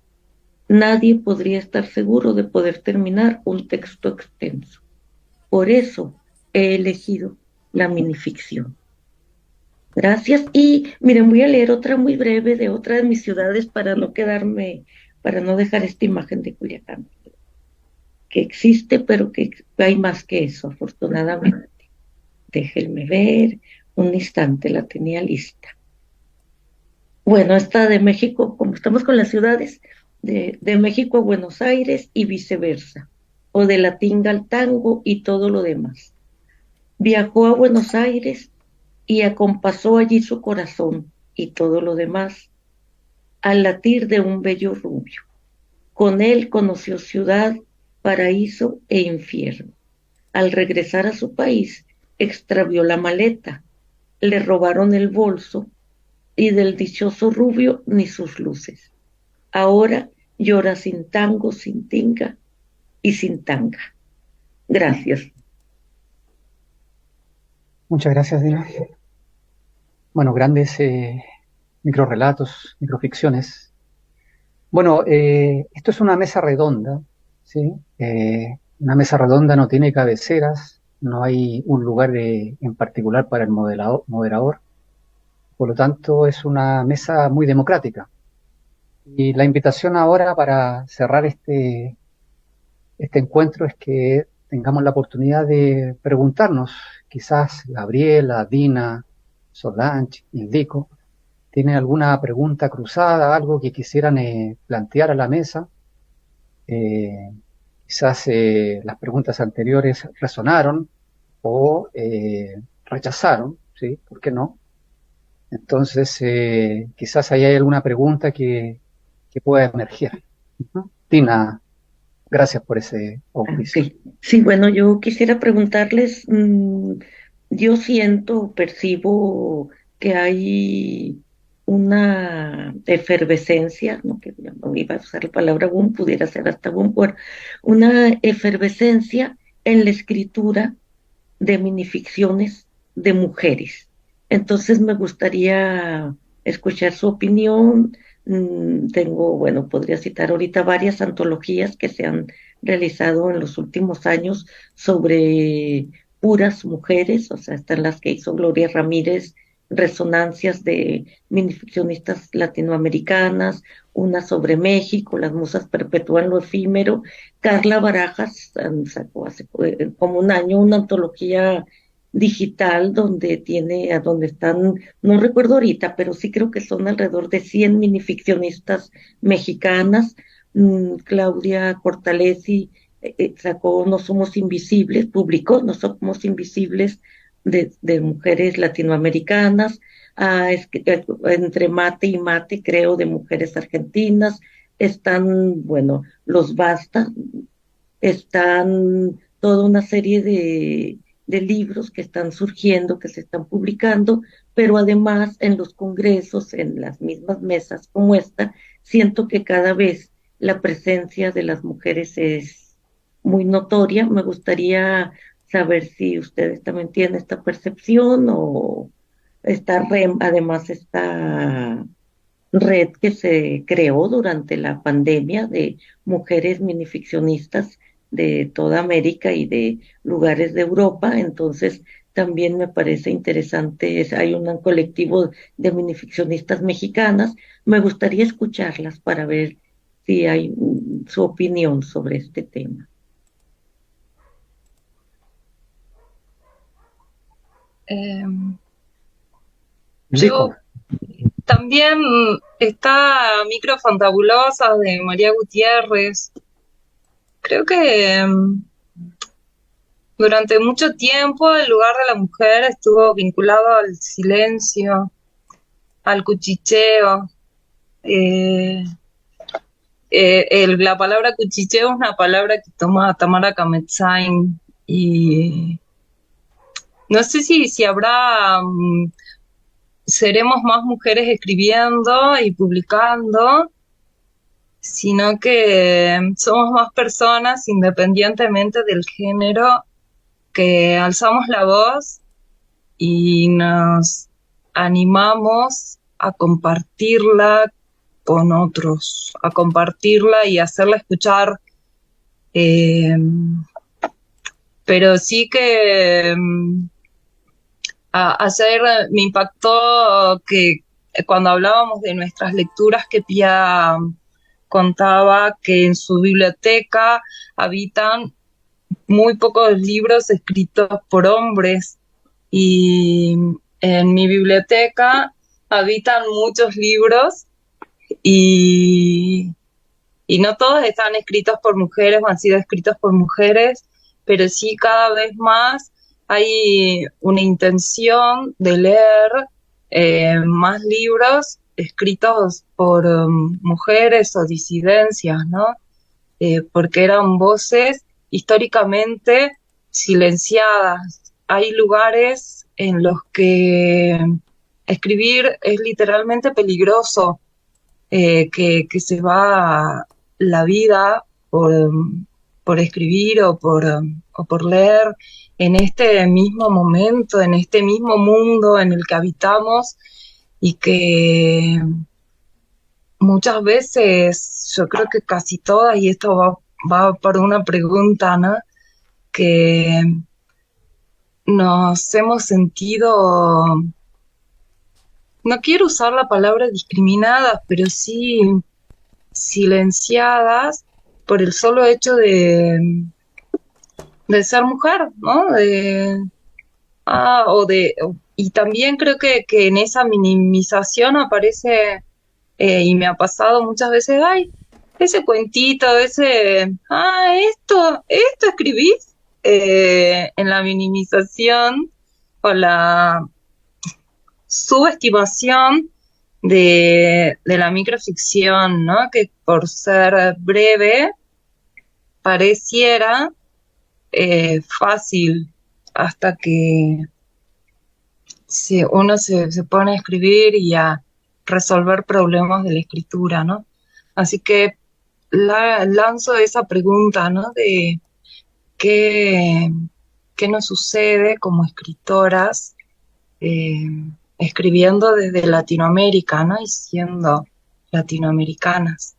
Nadie podría estar seguro de poder terminar un texto extenso. Por eso he elegido la minificción. Gracias. Y miren, voy a leer otra muy breve de otra de mis ciudades para no dejar esta imagen de Culiacán, que existe, pero que hay más que eso, afortunadamente. Déjenme ver, un instante, la tenía lista. Bueno, esta de México, como estamos con las ciudades, de México a Buenos Aires y viceversa, o de la tinga al tango y todo lo demás. Viajó a Buenos Aires y acompasó allí su corazón y todo lo demás al latir de un bello rubio. Con él conoció ciudad, paraíso e infierno. Al regresar a su país, extravió la maleta, le robaron el bolso y del dichoso rubio ni sus luces. Ahora llora sin tango, sin tinga y sin tanga. Gracias. Muchas gracias, Dina. Bueno, grandes microrrelatos, microficciones. Bueno, esto es una mesa redonda, ¿sí? Una mesa redonda no tiene cabeceras, no hay un lugar en particular para el moderador, por lo tanto es una mesa muy democrática. Y la invitación ahora para cerrar este encuentro es que tengamos la oportunidad de preguntarnos, quizás Gabriela, Dina, Solange, Indico, ¿tienen alguna pregunta cruzada, algo que quisieran plantear a la mesa? Quizás las preguntas anteriores resonaron o rechazaron, ¿sí? ¿Por qué no? Entonces, quizás ahí hay alguna pregunta que pueda emerger. Ujú. Tina, gracias por ese auspicio. Sí, sí, bueno, yo quisiera preguntarles, yo siento, percibo que hay una efervescencia, no que ya no iba a usar la palabra boom, pudiera ser hasta boom, una efervescencia en la escritura de minificciones de mujeres. Entonces me gustaría escuchar su opinión. Tengo, bueno, podría citar ahorita varias antologías que se han realizado en los últimos años sobre puras mujeres, o sea, están las que hizo Gloria Ramírez, resonancias de minificcionistas latinoamericanas, una sobre México, Las musas perpetúan lo efímero. Carla Barajas sacó hace como un año una antología digital donde tiene, a donde están, no recuerdo ahorita, pero sí creo que son alrededor de 100 minificcionistas mexicanas. Claudia Cortalesi sacó No Somos Invisibles, publicó No Somos Invisibles de mujeres latinoamericanas, entre mate y mate, creo, de mujeres argentinas. Están, bueno, los Basta, están toda una serie de libros que están surgiendo, que se están publicando, pero además en los congresos, en las mismas mesas como esta, siento que cada vez la presencia de las mujeres es muy notoria. Me gustaría saber si ustedes también tienen esta percepción o además esta red que se creó durante la pandemia de mujeres minificcionistas de toda América y de lugares de Europa. Entonces, también me parece interesante, hay un colectivo de minificcionistas mexicanas. Me gustaría escucharlas para ver si hay su opinión sobre este tema. Yo también está Microfantabulosa de María Gutiérrez. Creo que durante mucho tiempo el lugar de la mujer estuvo vinculado al silencio, al cuchicheo. La palabra cuchicheo es una palabra que toma Tamara Kametzain y no sé si habrá, seremos más mujeres escribiendo y publicando, sino que somos más personas independientemente del género que alzamos la voz y nos animamos a compartirla con otros, a compartirla y hacerla escuchar. Pero sí que ayer me impactó que cuando hablábamos de nuestras lecturas, que Pía contaba que en su biblioteca habitan muy pocos libros escritos por hombres, y en mi biblioteca habitan muchos libros y, y no todos están escritos por mujeres o han sido escritos por mujeres, pero sí cada vez más hay una intención de leer más libros escritos por mujeres o disidencias, ¿no? Porque eran voces históricamente silenciadas. Hay lugares en los que escribir es literalmente peligroso, que se va la vida por escribir o por leer en este mismo momento, en este mismo mundo en el que habitamos y que muchas veces, yo creo que casi todas, y esto va por una pregunta, ¿no? Que nos hemos sentido, no quiero usar la palabra discriminadas, pero sí silenciadas por el solo hecho de ser mujer, ¿no? Y también creo que en esa minimización aparece, y me ha pasado muchas veces, ay, ese cuentito, esto escribís, en la minimización o la subestimación de la microficción, ¿no? Que por ser breve pareciera fácil hasta que uno se pone a escribir y a resolver problemas de la escritura, ¿no? Así que lanzo esa pregunta, ¿no? De qué, qué nos sucede como escritoras eh, escribiendo desde Latinoamérica, ¿no? Y siendo latinoamericanas.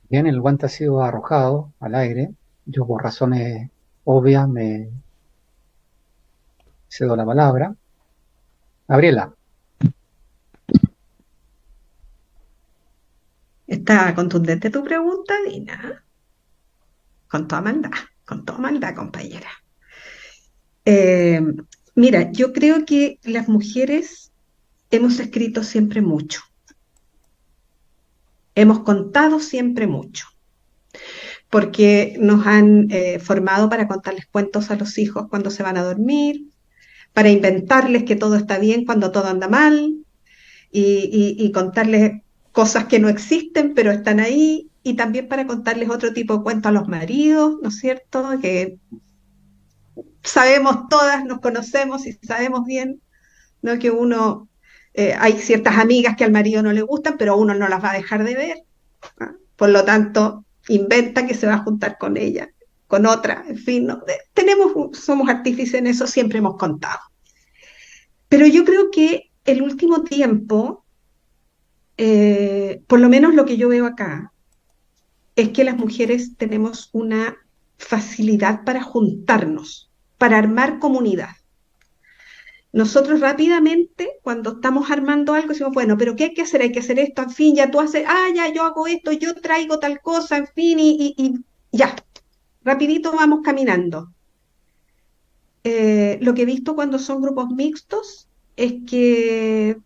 Bien, el guante ha sido arrojado al aire. Yo por razones obvias me cedo la palabra. Gabriela. Está contundente tu pregunta, Dina. Con toda maldad, compañera. Eh, Mira, yo creo que las mujeres hemos escrito siempre mucho, hemos contado siempre mucho, porque nos han formado para contarles cuentos a los hijos cuando se van a dormir, para inventarles que todo está bien cuando todo anda mal, y contarles cosas que no existen, pero están ahí, y también para contarles otro tipo de cuentos a los maridos, ¿no es cierto? Que sabemos todas, nos conocemos y sabemos bien, ¿no? Que uno, hay ciertas amigas que al marido no le gustan, pero uno no las va a dejar de ver, ¿no? Por lo tanto, inventa que se va a juntar con ella, con otra, en fin, ¿no? Somos artífices en eso, siempre hemos contado. Pero yo creo que el último tiempo, por lo menos lo que yo veo acá, es que las mujeres tenemos una facilidad para juntarnos, para armar comunidad. Nosotros rápidamente, cuando estamos armando algo, decimos, bueno, pero ¿qué hay que hacer? Hay que hacer esto, en fin, ya tú haces, ya, yo hago esto, yo traigo tal cosa, en fin, y ya, rapidito vamos caminando. Lo que he visto cuando son grupos mixtos es que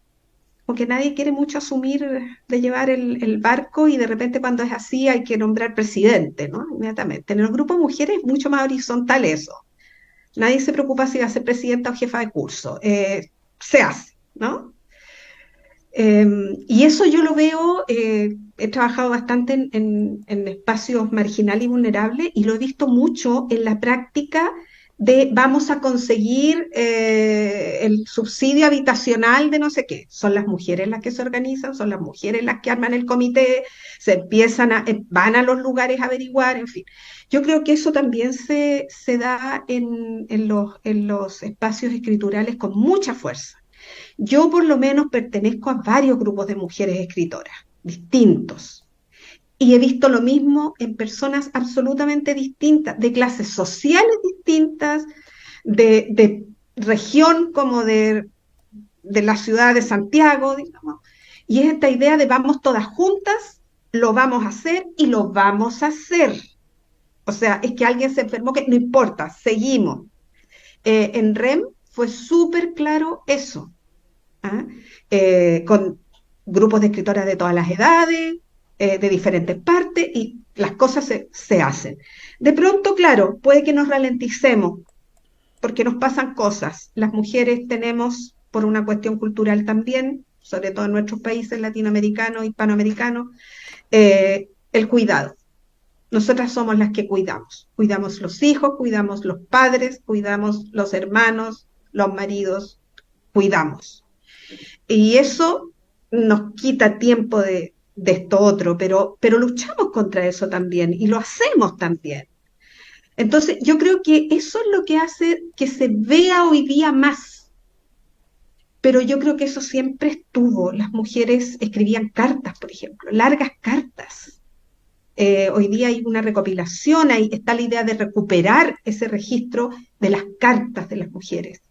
como que nadie quiere mucho asumir de llevar el barco y de repente cuando es así hay que nombrar presidente, ¿no? Inmediatamente. En el grupo de mujeres es mucho más horizontal eso. Nadie se preocupa si va a ser presidenta o jefa de curso. Se hace, ¿no? Y eso yo lo veo, he trabajado bastante en espacios marginales y vulnerables y lo he visto mucho en la práctica de vamos a conseguir el subsidio habitacional de no sé qué. Son las mujeres las que se organizan, son las mujeres las que arman el comité, se empiezan van a los lugares a averiguar, en fin. Yo creo que eso también se da en los espacios escriturales con mucha fuerza. Yo por lo menos pertenezco a varios grupos de mujeres escritoras, distintos, y he visto lo mismo en personas absolutamente distintas, de clases sociales distintas, de región como de la ciudad de Santiago, digamos, y es esta idea de vamos todas juntas, lo vamos a hacer y lo vamos a hacer. O sea, es que alguien se enfermó, que no importa, seguimos. En REM fue súper claro eso, ¿ah? Con grupos de escritoras de todas las edades, de diferentes partes, y las cosas se hacen. De pronto, claro, puede que nos ralenticemos, porque nos pasan cosas. Las mujeres tenemos, por una cuestión cultural también, sobre todo en nuestros países latinoamericanos, hispanoamericanos, el cuidado. Nosotras somos las que cuidamos. Cuidamos los hijos, cuidamos los padres, cuidamos los hermanos, los maridos, cuidamos. Y eso nos quita tiempo de esto otro, pero luchamos contra eso también y lo hacemos también. Entonces, yo creo que eso es lo que hace que se vea hoy día más. Pero yo creo que eso siempre estuvo. Las mujeres escribían cartas, por ejemplo, largas cartas. Hoy día hay una recopilación, ahí está la idea de recuperar ese registro de las cartas de las mujeres,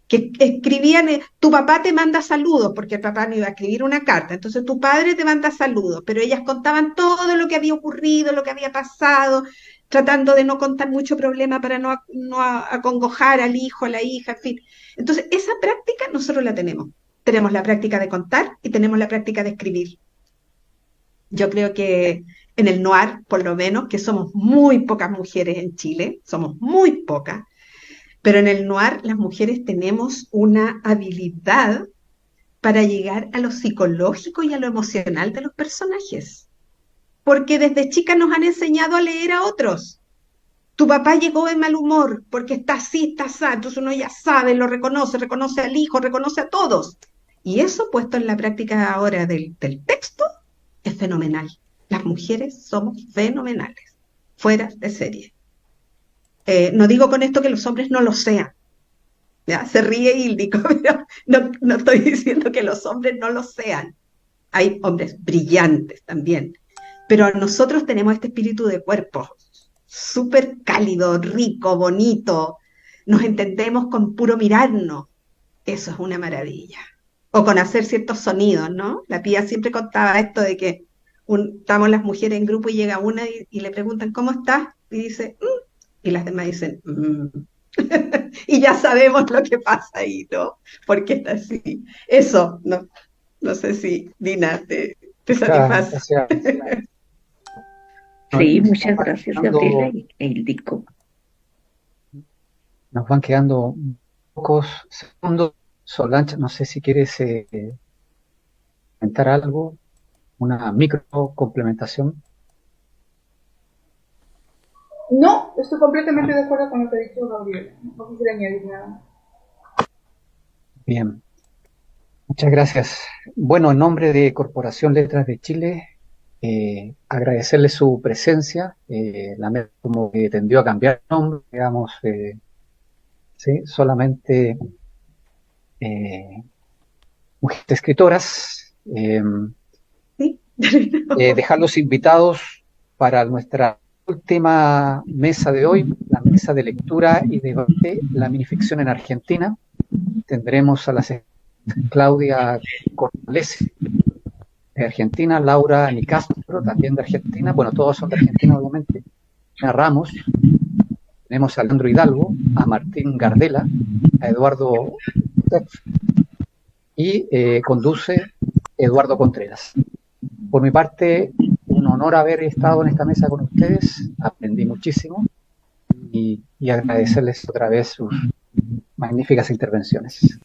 que escribían, tu papá te manda saludos, porque el papá no iba a escribir una carta, entonces tu padre te manda saludos, pero ellas contaban todo lo que había ocurrido, lo que había pasado, tratando de no contar mucho problema para no acongojar al hijo, a la hija, en fin. Entonces, esa práctica nosotros la tenemos. Tenemos la práctica de contar y tenemos la práctica de escribir. Yo creo que en el noir, por lo menos, que somos muy pocas mujeres en Chile, somos muy pocas, pero en el noir las mujeres tenemos una habilidad para llegar a lo psicológico y a lo emocional de los personajes, porque desde chicas nos han enseñado a leer a otros. Tu papá llegó de mal humor porque está así, está así, entonces uno ya sabe, lo reconoce, reconoce al hijo, reconoce a todos. Y eso puesto en la práctica ahora del texto es fenomenal. Las mujeres somos fenomenales, fuera de serie. No digo con esto que los hombres no lo sean. ¿Ya? Se ríe Ildiko, pero no estoy diciendo que los hombres no lo sean. Hay hombres brillantes también. Pero nosotros tenemos este espíritu de cuerpo súper cálido, rico, bonito. Nos entendemos con puro mirarnos. Eso es una maravilla. O con hacer ciertos sonidos, ¿no? La Pía siempre contaba esto de que estamos las mujeres en grupo y llega una y le preguntan, ¿cómo estás? Y dice, y las demás dicen, y ya sabemos lo que pasa ahí, ¿no? Porque está así. Eso, no sé si, Dina, te satisface. Sí, muchas gracias, Gabriela e Ildiko. Nos van quedando pocos segundos. Solange, no sé si quieres comentar algo, una micro complementación. No, estoy completamente de acuerdo con lo que ha dicho Gabriela. No quisiera añadir nada. Bien, muchas gracias. Bueno, en nombre de Corporación Letras de Chile, agradecerle su presencia. La mesa como que tendió a cambiar el nombre, digamos, ¿sí? Solamente mujeres escritoras. ¿Sí? Dejarlos invitados para nuestra última mesa de hoy, la mesa de lectura y debate, la minificción en Argentina. Tendremos a la Claudia Cortales de Argentina, Laura Nicastro, también de Argentina, bueno, todos son de Argentina obviamente, a Ramos, tenemos a Leandro Hidalgo, a Martín Gardela, a Eduardo y conduce Eduardo Contreras. Por mi parte, un honor haber estado en esta mesa con ustedes, aprendí muchísimo y agradecerles otra vez sus magníficas intervenciones.